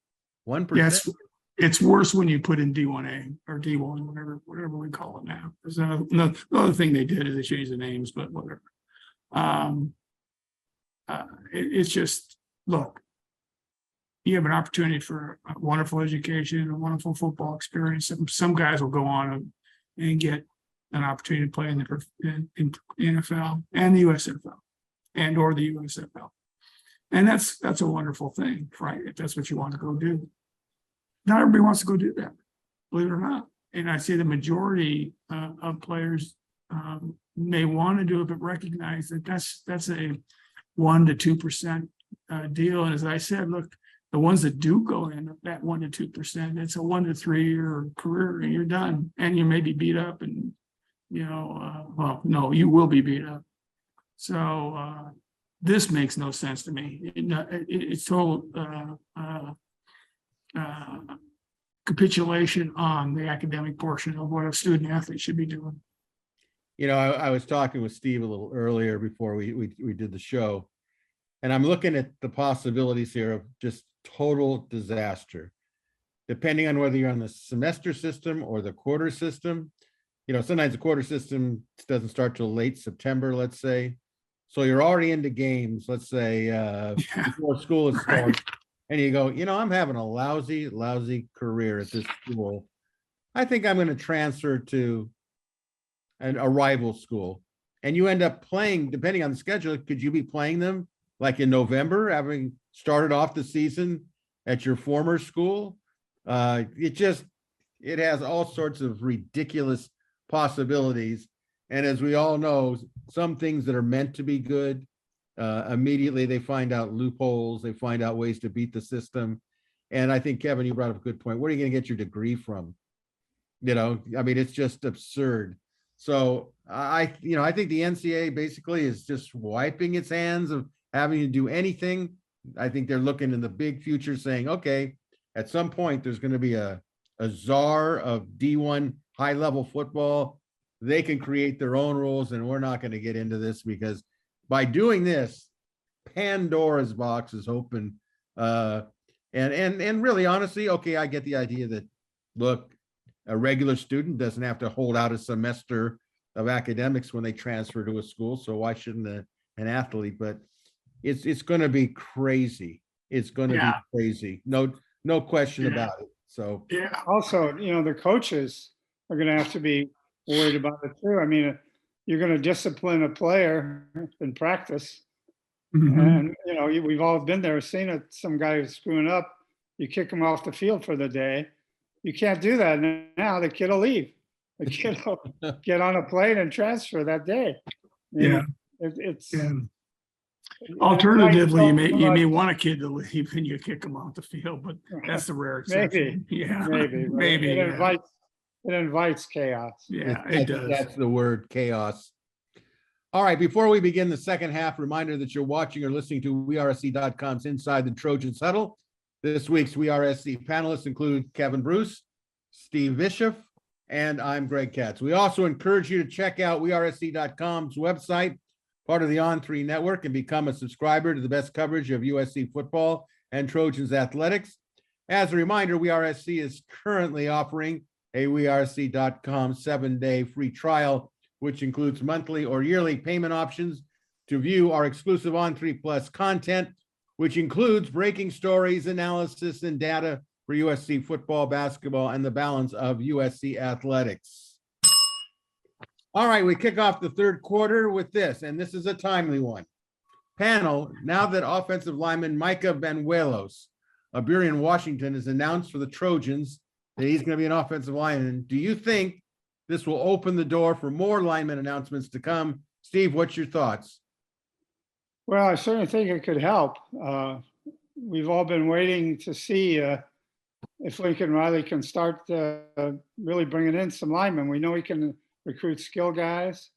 [SPEAKER 1] 1%.
[SPEAKER 2] Yes, it's worse when you put in D1A or D1, whatever we call it now. There's another thing they did is they changed the names, but whatever. It's just, look, you have an opportunity for a wonderful education, a wonderful football experience. Some guys will go on and get an opportunity to play in the NFL and the USFL or the USFL. And that's a wonderful thing, right? If that's what you want to go do. Not everybody wants to go do that, believe it or not. And I say the majority of players may want to do it, but recognize that that's a 1 to 2% deal. And as I said, look, the ones that do go in that 1 to 2%, it's a 1 to 3 year career, and you're done. And you may be beat up, and no, you will be beat up. So this makes no sense to me. It's total capitulation on the academic portion of what a student athlete should be doing.
[SPEAKER 1] I was talking with Steve a little earlier before we did the show, and I'm looking at the possibilities here of just total disaster, depending on whether you're on the semester system or the quarter system. Sometimes the quarter system doesn't start till late September, let's say. So you're already into games, let's say, before school is started. Right. And you go, I'm having a lousy career at this school. I think I'm going to transfer to a rival school. And you end up playing, depending on the schedule, could you be playing them like in November, having started off the season at your former school? it has all sorts of ridiculous possibilities. And as we all know, some things that are meant to be good, immediately they find out loopholes, they find out ways to beat the system. And I think, Kevin, you brought up a good point. Where are you going to get your degree from? I mean, it's just absurd. So I think the NCAA basically is just wiping its hands of having to do anything. I think they're looking in the big future saying, okay, at some point there's going to be a czar of D1 high level football. They can create their own rules, and we're not going to get into this, because by doing this, Pandora's box is open. And really, honestly, okay, I get the idea that, look, a regular student doesn't have to hold out a semester of academics when they transfer to a school. So why shouldn't an athlete? But it's going to be crazy. It's going to be crazy. No question about it. So
[SPEAKER 3] Also, the coaches are going to have to be worried about it too. I mean, you're going to discipline a player in practice. And, we've all been there, seen it. Some guy who's screwing up, you kick him off the field for the day. You can't do that now. The kid will leave. The kid will get on a plane and transfer that day. It's
[SPEAKER 2] Alternatively, you may want a kid to leave and you kick him off the field, but that's the rare exception. Maybe.
[SPEAKER 3] It invites chaos.
[SPEAKER 2] Yeah, it does.
[SPEAKER 1] That's the word, chaos. All right, before we begin the second half, reminder that you're watching or listening to WeRSC.com's Inside the Trojans Huddle. This week's WeRSC panelists include Kevin Bruce, Steve Bisheff, and I'm Greg Katz. We also encourage you to check out WeRSC.com's website, part of the On3 network, and become a subscriber to the best coverage of USC football and Trojans athletics. As a reminder, WeRSC is currently offering a WeRSC.com 7-day free trial, which includes monthly or yearly payment options to view our exclusive On3 Plus content, which includes breaking stories, analysis, and data for USC football, basketball, and the balance of USC athletics. All right, we kick off the third quarter with this, and this is a timely one. Panel, now that offensive lineman Micah Benuelos of Burien, Washington, is announced for the Trojans that he's going to be an offensive lineman, do you think this will open the door for more lineman announcements to come? Steve, what's your thoughts?
[SPEAKER 3] Well, I certainly think it could help. We've all been waiting to see if Lincoln Riley can start really bringing in some linemen. We know he can recruit skill guys.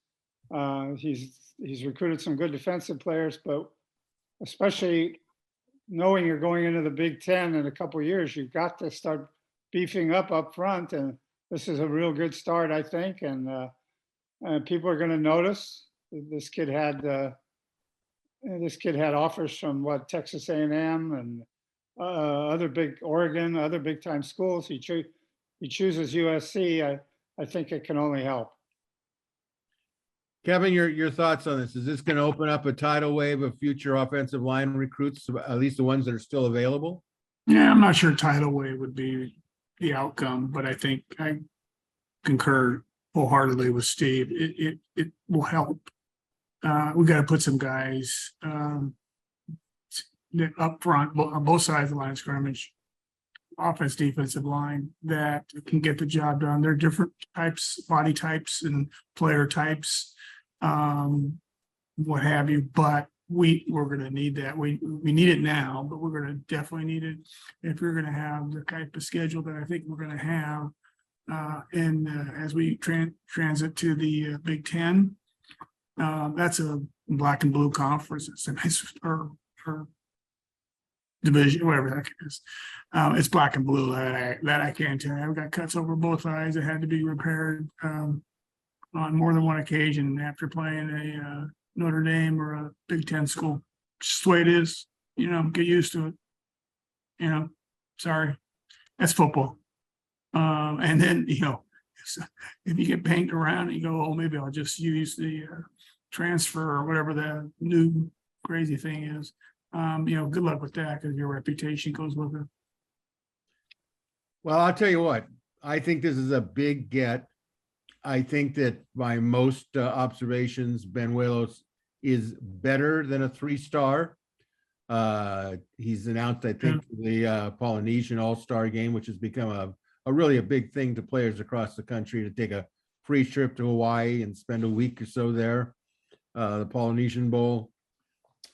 [SPEAKER 3] He's recruited some good defensive players, but especially knowing you're going into the Big Ten in a couple of years, you've got to start beefing up front. And this is a real good start, I think. And people are going to notice. This kid had offers from Texas A&M and other big Oregon, other big time schools. He chooses USC. I think it can only help.
[SPEAKER 1] Kevin, your thoughts on this? Is this going to open up a tidal wave of future offensive line recruits, at least the ones that are still available?
[SPEAKER 2] Yeah, I'm not sure tidal wave would be the outcome, but I think I concur wholeheartly with Steve. It will help. We got to put some guys up front on both sides of the line of scrimmage, offense, defensive line, that can get the job done. They're different types, body types and player types, what have you, but we're going to need that. We need it now, but we're going to definitely need it if we're going to have the type of schedule that I think we're going to have. As we transit to the Big Ten, that's a black and blue conference. It's a nice or division, whatever that is. It's black and blue that I can tell you. I've got cuts over both eyes that had to be repaired on more than one occasion after playing a Notre Dame or a Big Ten school. Just the way it is, get used to it. Sorry, that's football. And then, if you get banged around and you go, oh, maybe I'll just use the transfer or whatever the new crazy thing is. Good luck with that, because your reputation goes with it.
[SPEAKER 1] Well, I'll tell you what, I think this is a big get. I think that by most observations, Benuelos is better than a 3-star. He's announced, I think, the Polynesian All-Star game, which has become really a big thing to players across the country to take a free trip to Hawaii and spend a week or so there, the Polynesian Bowl.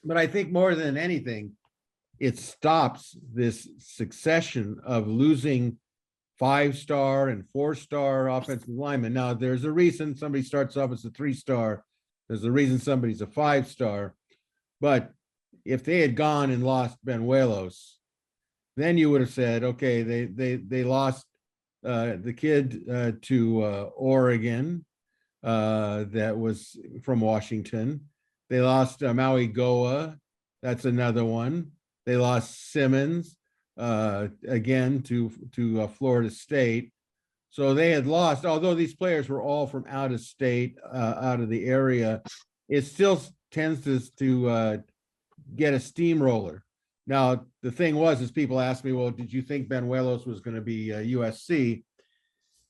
[SPEAKER 1] But I think more than anything, it stops this succession of losing 5-star and 4-star offensive linemen. Now, there's a reason somebody starts off as a 3-star. There's a reason somebody's a 5-star. But if they had gone and lost Benuelos, then you would have said, okay, they lost the kid to Oregon that was from Washington. They lost Maui Goa. That's another one. They lost Simmons again to Florida State. So they had lost, although these players were all from out of state, out of the area, it still tends to get a steamroller. Now, the thing was, is people asked me, well, did you think Benuelos was going to be USC?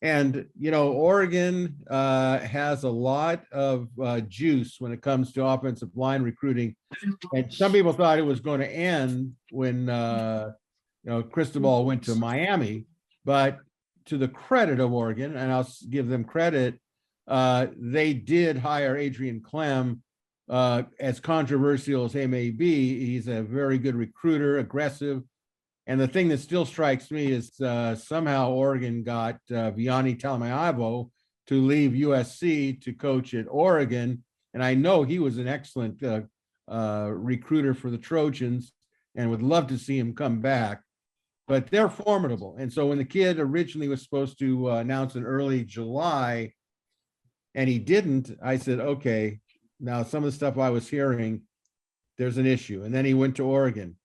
[SPEAKER 1] And, you know, Oregon has a lot of juice when it comes to offensive line recruiting. And some people thought it was going to end when, Cristobal went to Miami. But to the credit of Oregon, and I'll give them credit, they did hire Adrian Clem. As controversial as he may be, he's a very good recruiter, aggressive. And the thing that still strikes me is somehow Oregon got Vianney Talamaiavo to leave USC to coach at Oregon. And I know he was an excellent recruiter for the Trojans and would love to see him come back. But they're formidable. And so when the kid originally was supposed to announce in early July and he didn't, I said, okay, now some of the stuff I was hearing, there's an issue. And then he went to Oregon.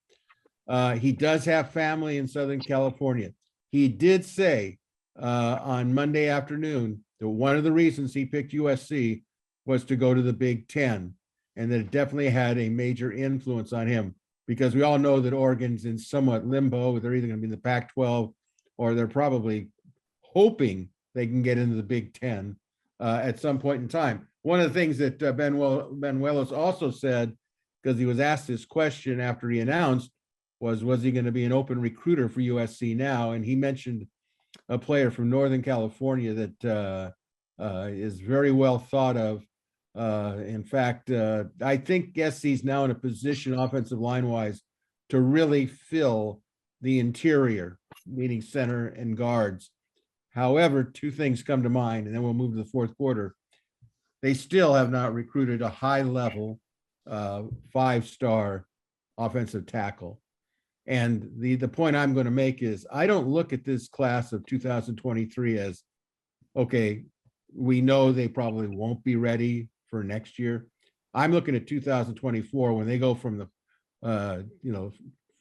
[SPEAKER 1] He does have family in Southern California. He did say on Monday afternoon that one of the reasons he picked USC was to go to the Big Ten, and that it definitely had a major influence on him, because we all know that Oregon's in somewhat limbo. They're either going to be in the Pac-12 or they're probably hoping they can get into the Big Ten at some point in time. One of the things that Benuelos also said, because he was asked this question after he announced, was he going to be an open recruiter for USC now? And he mentioned a player from Northern California that is very well thought of. In fact, I think SC's now in a position, offensive line-wise, to really fill the interior, meaning center and guards. However, two things come to mind, and then we'll move to the fourth quarter. They still have not recruited a high-level 5-star offensive tackle. And the point I'm going to make is I don't look at this class of 2023 as, okay, we know they probably won't be ready for next year. I'm looking at 2024 when they go from the,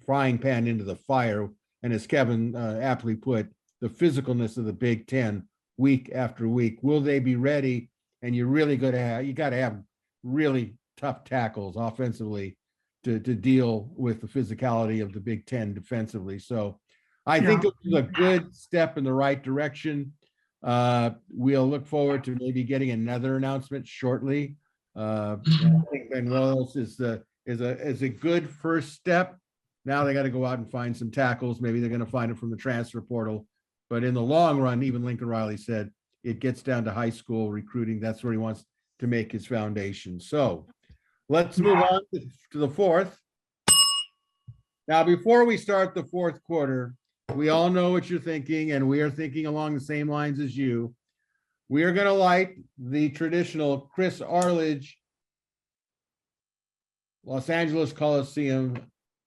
[SPEAKER 1] frying pan into the fire. And as Kevin aptly put, the physicalness of the Big Ten week after week. Will they be ready? And you're really going to have, you got to have really tough tackles offensively to deal with the physicality of the Big Ten defensively. So I think it was a good step in the right direction. We'll look forward to maybe getting another announcement shortly. I think Benuelos is a good first step. Now they got to go out and find some tackles. Maybe they're going to find it from the transfer portal. But in the long run, even Lincoln Riley said it gets down to high school recruiting. That's where he wants to make his foundation. So let's move on to the fourth. Now, before we start the fourth quarter, we all know what you're thinking, and we are thinking along the same lines as you. We are going to light the traditional Chris Arledge Los Angeles Coliseum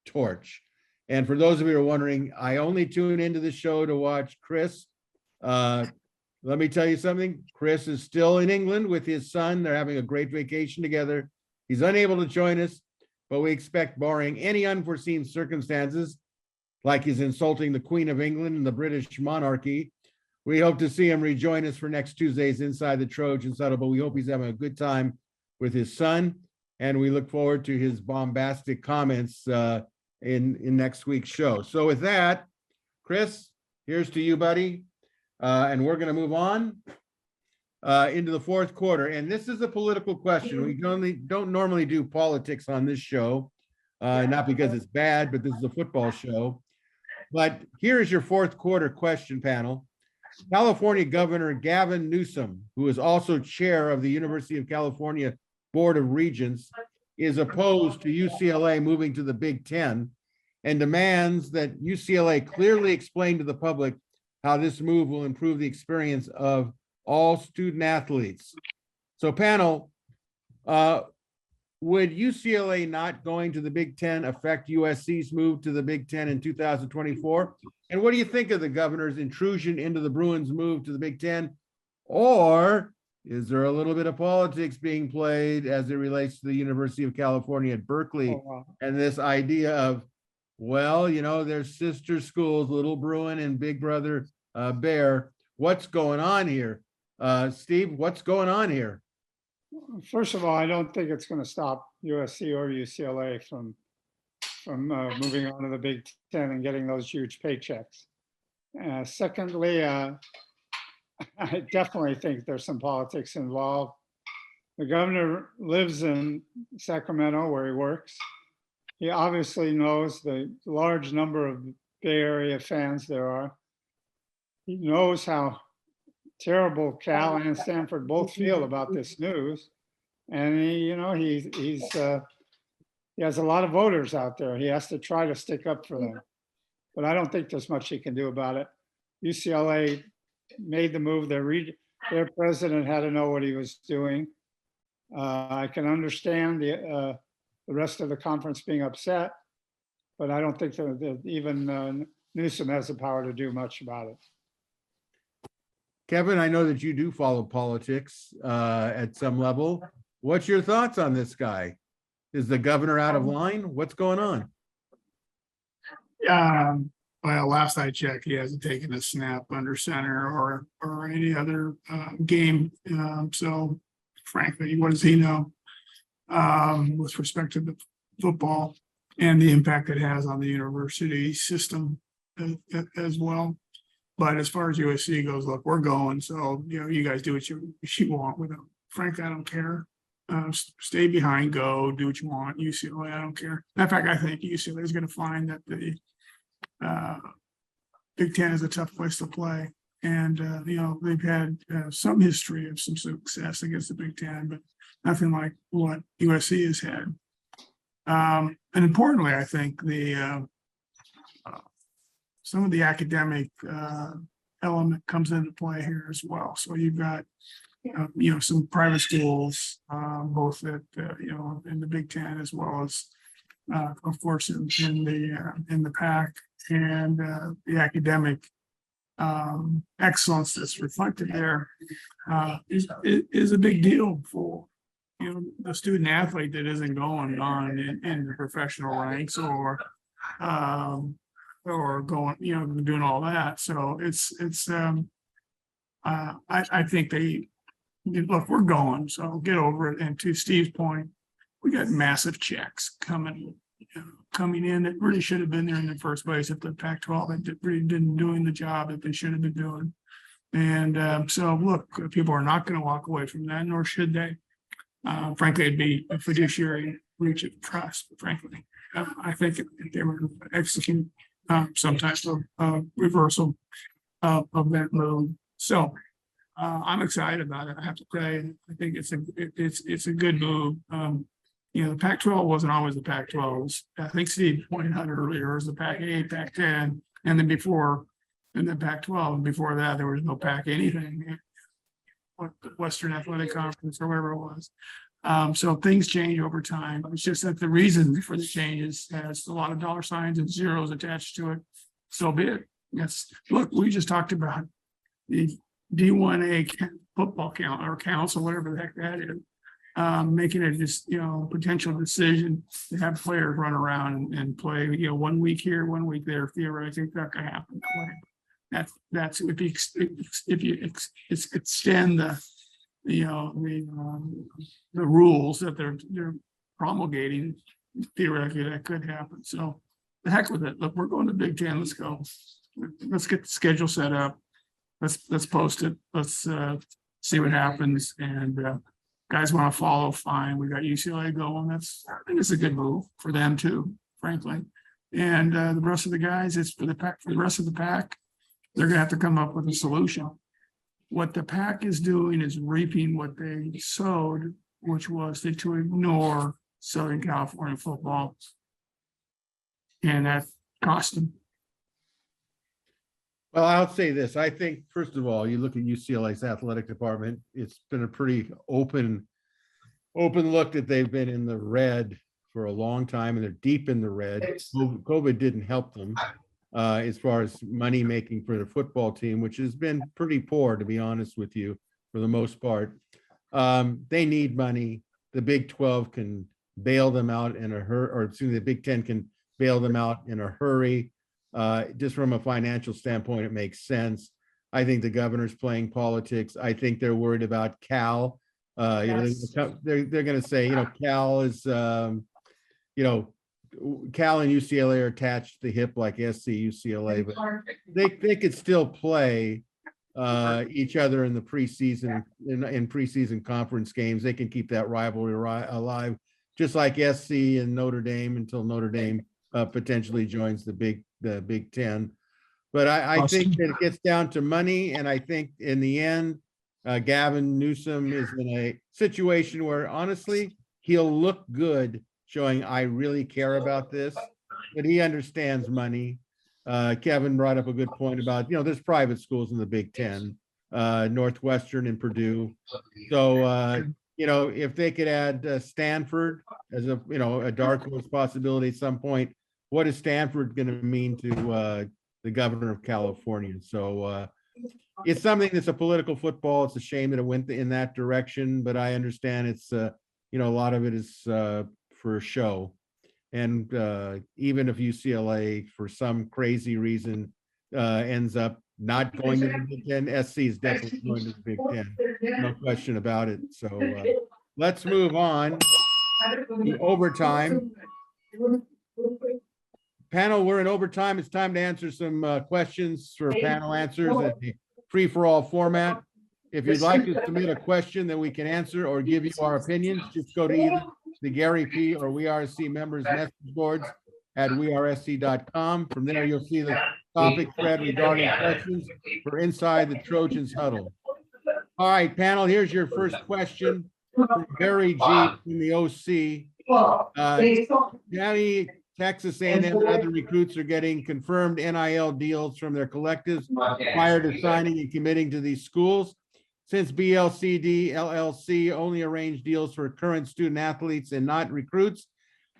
[SPEAKER 1] torch. And for those of you who are wondering, I only tune into the show to watch Chris. Let me tell you something. Chris is still in England with his son. They're having a great vacation together. He's unable to join us, but we expect, barring any unforeseen circumstances, like he's insulting the Queen of England and the British monarchy, we hope to see him rejoin us for next Tuesday's Inside the Trojans Huddle. But we hope he's having a good time with his son, and we look forward to his bombastic comments in next week's show. So with that, Chris, here's to you, buddy. And we're going to move on into the fourth quarter. And this is a political question. We don't normally do politics on this show, not because it's bad, but this is a football show. But here is your fourth quarter question, panel. California Governor Gavin Newsom, who is also chair of the University of California Board of Regents, is opposed to UCLA moving to the Big Ten and demands that UCLA clearly explain to the public how this move will improve the experience of all student athletes. So panel, would UCLA not going to the Big Ten affect USC's move to the Big Ten in 2024? And what do you think of the governor's intrusion into the Bruins' move to the Big Ten? Or is there a little bit of politics being played as it relates to the University of California at Berkeley and this idea of, well, you know, their sister schools, Little Bruin and Big Brother Bear. What's going on here? Steve, what's going on here?
[SPEAKER 3] First of all, I don't think it's going to stop USC or UCLA from moving on to the Big Ten and getting those huge paychecks. Secondly, I definitely think there's some politics involved. The governor lives in Sacramento where he works. He obviously knows the large number of Bay Area fans there are. He knows how terrible Cal and Stanford both feel about this news. And he has a lot of voters out there. He has to try to stick up for them. But I don't think there's much he can do about it. UCLA made the move. Their president had to know what he was doing. I can understand the rest of the conference being upset, but I don't think that even Newsom has the power to do much about it.
[SPEAKER 1] Kevin, I know that you do follow politics at some level. What's your thoughts on this guy? Is the governor out of line? What's going on?
[SPEAKER 2] Well, last I checked, he hasn't taken a snap under center or any other game. So frankly, what does he know with respect to the football and the impact it has on the university system as well? But as far as USC goes, look, we're going. So, you know, you guys do what you want with them. Frankly, I don't care. Stay behind, go, do what you want. UCLA, I don't care. In fact, I think UCLA is going to find that the Big Ten is a tough place to play. And, you know, they've had some history of some success against the Big Ten, but nothing like what USC has had. And importantly, I think some of the academic element comes into play here as well. So you've got, you know, some private schools, both at, you know, in the Big Ten as well as, of course, in the Pac, and the academic excellence that's reflected there is a big deal for, you know, the student athlete that isn't going on in the professional ranks or going, you know, doing all that. So I think look, we're going, so get over it. And to Steve's point, we got massive checks coming in that really should have been there in the first place at the Pac-12 that really didn't doing the job that they should have been doing. And so look, people are not going to walk away from that, nor should they. Frankly, it'd be a fiduciary breach of trust, frankly. I think if they were to execute some type of reversal of that move. So I'm excited about it. I have to say, I think it's a good move. You know, the Pac-12 wasn't always the Pac-12. I think Steve pointed out earlier, it was the Pac-8, Pac-10, and then the Pac-12. And before that, there was no Pac anything, what the Western Athletic Conference or whatever it was. So things change over time. It's just that the reason for the changes has a lot of dollar signs and zeros attached to it. So be it. Yes. Look, we just talked about the D1A football council, whatever the heck that is, making it just, you know, potential decision to have players run around and play, you know, 1 week here, 1 week there. Theoretically, that could happen. That's if you extend the, you know, the rules that they're promulgating, theoretically that could happen. So the heck with it. Look, we're going to Big Ten. Let's go. Let's get the schedule set up. Let's post it. Let's see what happens. And guys want to follow, fine. We got UCLA going. I think it's a good move for them too, frankly. And the rest of the guys, it's for the rest of the pack. they're gonna have to come up with a solution. What the PAC is doing is reaping what they sowed, which was to ignore Southern California football. And that cost them.
[SPEAKER 1] Well, I'll say this. I think, first of all, you look at UCLA's athletic department, it's been a pretty open look that they've been in the red for a long time, and they're deep in the red. COVID didn't help them as far as money making for the football team, which has been pretty poor, to be honest with you, for the most part. They need money. The Big 12 can bail them out in a hurry, or excuse me, the Big 10 can bail them out in a hurry. Just from a financial standpoint, it makes sense. I think the governor's playing politics. I think they're worried about Cal. They're going to say, Cal is, Cal and UCLA are attached to the hip like SC, UCLA, but they could still play each other in the preseason, in preseason conference games. They can keep that rivalry alive, just like SC and Notre Dame, until Notre Dame potentially joins the Big Ten. But I think that it gets down to money, and I think in the end, Gavin Newsom is in a situation where honestly he'll look good showing I really care about this, but he understands money. Kevin brought up a good point about, there's private schools in the Big Ten, Northwestern and Purdue. So, if they could add Stanford as a dark horse possibility at some point, what is Stanford going to mean to the governor of California? So it's something that's a political football. It's a shame that it went in that direction, but I understand it's, a lot of it is for show. And even if UCLA, for some crazy reason, ends up not going to the Big Ten, SC is definitely going to the Big Ten. No question about it. So let's move on to overtime. Panel, we're in overtime. It's time to answer some questions for panel answers at the free-for-all format. If you'd like to submit a question that we can answer or give you our opinions, just go to either the Gary P. or WeRSC members message boards at wersc.com. From there, you'll see the topic thread regarding questions for Inside the Trojans Huddle. All right, panel, here's your first question from Barry G. from the OC. County, Texas A&M and other recruits are getting confirmed NIL deals from their collectives prior to signing and committing to these schools. Since BLCD, LLC only arrange deals for current student athletes and not recruits,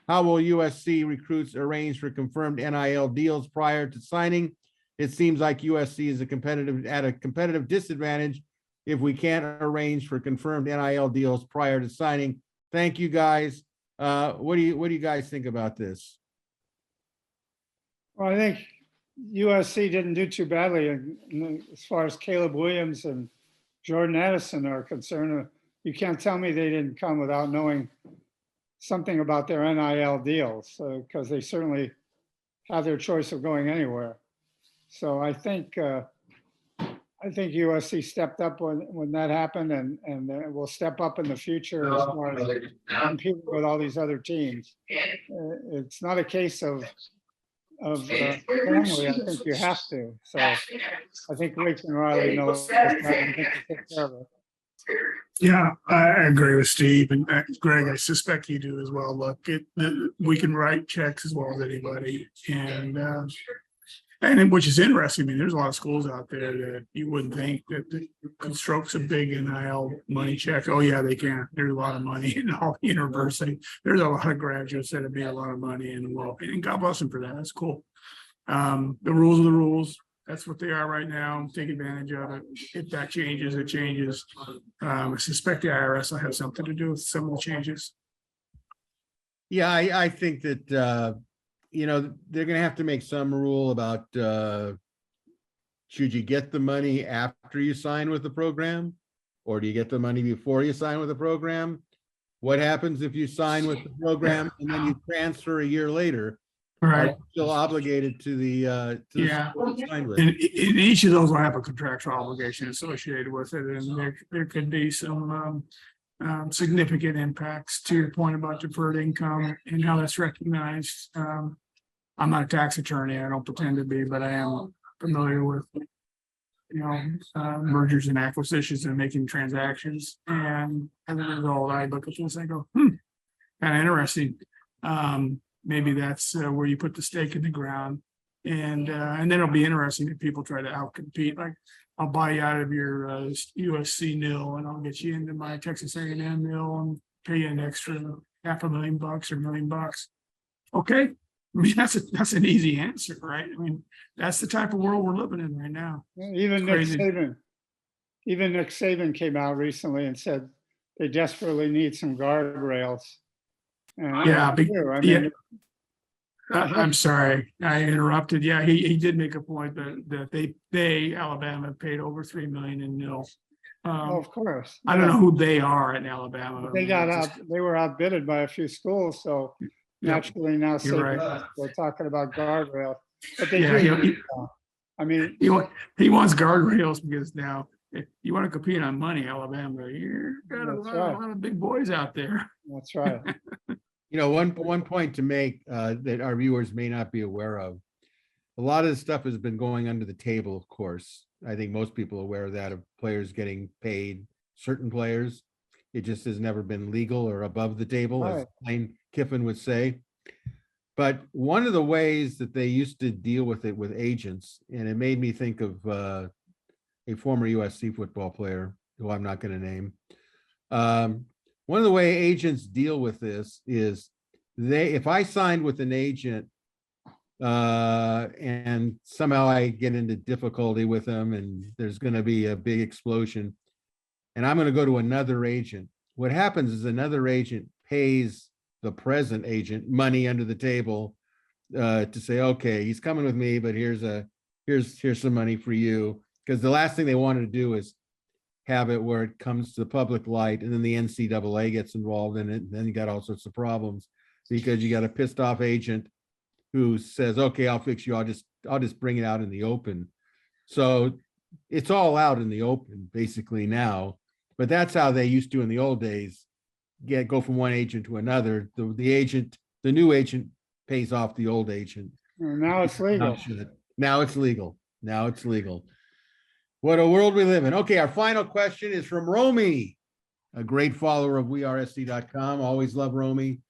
[SPEAKER 1] how will USC recruits arrange for confirmed NIL deals prior to signing? It seems like USC is at a competitive disadvantage if we can't arrange for confirmed NIL deals prior to signing. Thank you, guys. What do you guys think about this?
[SPEAKER 3] Well, I think USC didn't do too badly as far as Caleb Williams and Jordan Addison are concerned. You can't tell me they didn't come without knowing something about their NIL deals, because they certainly have their choice of going anywhere. So I think USC stepped up when that happened, and will step up in the future as far as competing with all these other teams. It's not a case of family. I think you have to. So I think Lincoln Riley knows that, and I think he'll take care of it.
[SPEAKER 2] Yeah, I agree with Steve, and Greg, I suspect you do as well. Look, we can write checks as well as anybody, and which is interesting. I mean, there's a lot of schools out there that you wouldn't think that could stroke some big NIL money check. Oh yeah, they can. There's a lot of money in all university. There's a lot of graduates that have made a lot of money, and God bless them for that. That's cool. The rules are the rules. That's what they are right now. Take advantage of it. If that changes, it changes. I suspect the IRS will have something to do with some of the changes.
[SPEAKER 1] Yeah, I think that, they're going to have to make some rule about should you get the money after you sign with the program, or do you get the money before you sign with the program? What happens if you sign with the program and then you transfer a year later?
[SPEAKER 2] Right.
[SPEAKER 1] Are you still obligated to the school you signed with?
[SPEAKER 2] And each of those will have a contractual obligation associated with it, and there could be some significant impacts to your point about deferred income and how that's recognized. I'm not a tax attorney. I don't pretend to be, but I am familiar with mergers and acquisitions and making transactions. And as a result, I look at this, I go, kind of interesting. Maybe that's where you put the stake in the ground. And then it'll be interesting if people try to outcompete. Like, I'll buy you out of your USC nil, and I'll get you into my Texas A&M nil and pay you an extra $500,000 or $1 million. Okay, I mean that's an easy answer, right? I mean that's the type of world we're living in right now.
[SPEAKER 3] Even Nick Saban came out recently and said they desperately need some guardrails. And
[SPEAKER 2] Yeah,
[SPEAKER 3] I mean,
[SPEAKER 2] I'm sorry, I interrupted. Yeah, he did make a point that they Alabama paid over $3 million in nil.
[SPEAKER 3] of course.
[SPEAKER 2] I don't know who they are in Alabama.
[SPEAKER 3] They were outbidded by a few schools, so naturally now
[SPEAKER 2] You're right.
[SPEAKER 3] we're talking about guardrails. But they
[SPEAKER 2] Yeah,
[SPEAKER 3] do. I mean,
[SPEAKER 2] he wants guardrails because now if you want to compete on money, Alabama, you've got a lot of big boys out there.
[SPEAKER 3] that's right.
[SPEAKER 1] One point to make that our viewers may not be aware of. A lot of this stuff has been going under the table, of course. I think most people are aware of that, of players getting paid, certain players. It just has never been legal or above the table, as Lane Kiffin would say. But one of the ways that they used to deal with it with agents, and it made me think of a former USC football player who I'm not going to name. One of the way agents deal with this is if I signed with an agent and somehow I get into difficulty with them and there's going to be a big explosion and I'm going to go to another agent, what happens is another agent pays the present agent money under the table to say, okay, he's coming with me, but here's some money for you. Because the last thing they wanted to do is have it where it comes to the public light and then the NCAA gets involved in it. And then you got all sorts of problems because you got a pissed off agent who says, okay, I'll fix you. I'll just bring it out in the open. So it's all out in the open basically now, but that's how they used to in the old days, go from one agent to another. The new agent pays off the old agent.
[SPEAKER 3] Now it's legal.
[SPEAKER 1] Now it's legal. What a world we live in. Okay, our final question is from Romy, a great follower of wearesc.com. Always love Romy.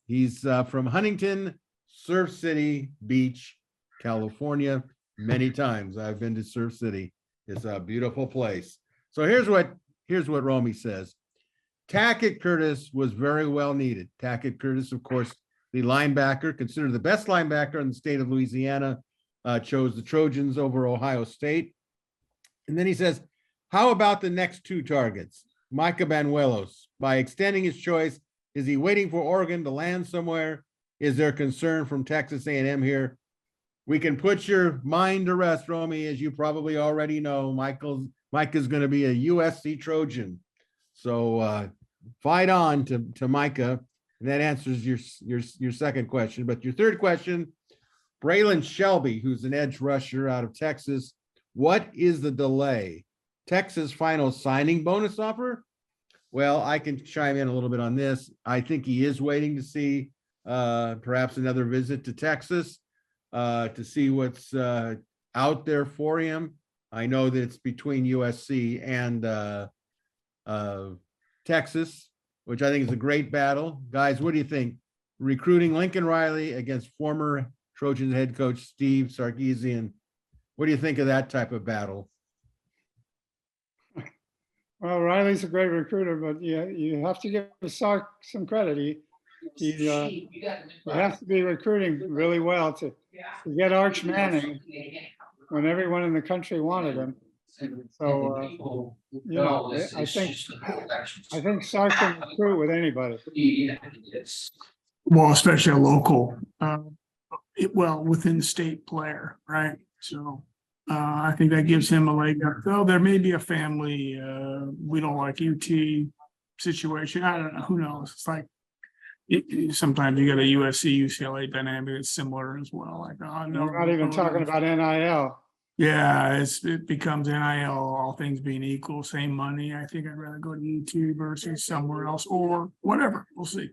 [SPEAKER 1] He's from Huntington, Surf City Beach, California. Many times I've been to Surf City. It's a beautiful place. So here's what Romy says. Tackett Curtis was very well needed. Tackett Curtis, of course, the linebacker, considered the best linebacker in the state of Louisiana, chose the Trojans over Ohio State. And then he says, how about the next two targets? Micah Banuelos, by extending his choice, is he waiting for Oregon to land somewhere? Is there concern from Texas A&M here? We can put your mind to rest, Romy, as you probably already know. Micah's going to be a USC Trojan. So fight on to Micah. And that answers your second question. But your third question, Braylon Shelby, who's an edge rusher out of Texas. What is the delay? Texas final signing bonus offer? Well, I can chime in a little bit on this. I think he is waiting to see perhaps another visit to Texas to see what's out there for him. I know that it's between USC and Texas, which I think is a great battle. Guys, what do you think? Recruiting Lincoln Riley against former Trojans head coach Steve Sarkisian. What do you think of that type of battle?
[SPEAKER 3] Well, Riley's a great recruiter, but you have to give Sark some credit. He has to be recruiting really well to get Arch Manning when everyone in the country wanted him. So I think Sark can recruit with anybody.
[SPEAKER 2] Well, especially a local, within state player, right? So I think that gives him a leg up. Though there may be a family, we don't like UT situation. I don't know. Who knows? It's like sometimes you got a USC UCLA dynamic that's similar as well. Like, oh, no,
[SPEAKER 3] we're not even talking about NIL.
[SPEAKER 2] Yeah, it becomes NIL, all things being equal, same money. I think I'd rather go to UT versus somewhere else or whatever. We'll see.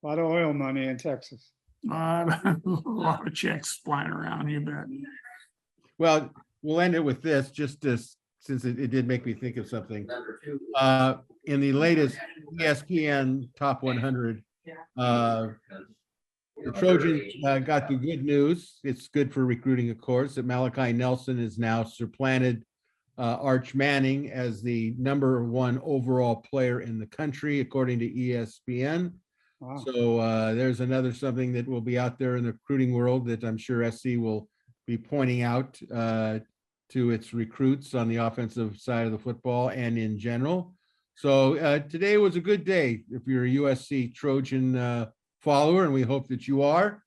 [SPEAKER 3] A lot of oil money in Texas.
[SPEAKER 2] A lot of checks flying around, you bet.
[SPEAKER 1] Well, we'll end it with this, just to, since it did make me think of something. In the latest ESPN Top 100, the Trojans got the good news. It's good for recruiting, of course, that Malachi Nelson is now supplanted Arch Manning as the #1 overall player in the country, according to ESPN.
[SPEAKER 3] Wow.
[SPEAKER 1] So there's another something that will be out there in the recruiting world that I'm sure SC will be pointing out to its recruits on the offensive side of the football and in general. So today was a good day if you're a USC Trojan follower, and we hope that you are.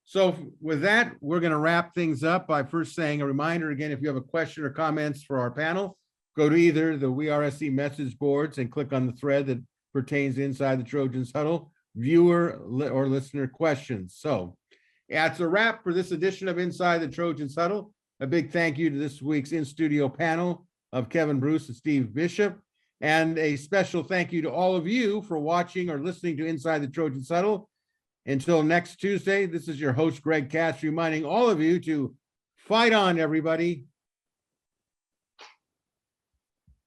[SPEAKER 1] So with that, we're going to wrap things up by first saying a reminder again, if you have a question or comments for our panel, go to either the We Are SC message boards and click on the thread that pertains to Inside the Trojans Huddle, viewer or listener questions. So that's a wrap for this edition of Inside the Trojans Huddle. A big thank you to this week's in-studio panel of Kevin Bruce and Steve Bisheff. And a special thank you to all of you for watching or listening to Inside the Trojans Huddle. Until next Tuesday, this is your host, Greg Katz, reminding all of you to fight on, everybody.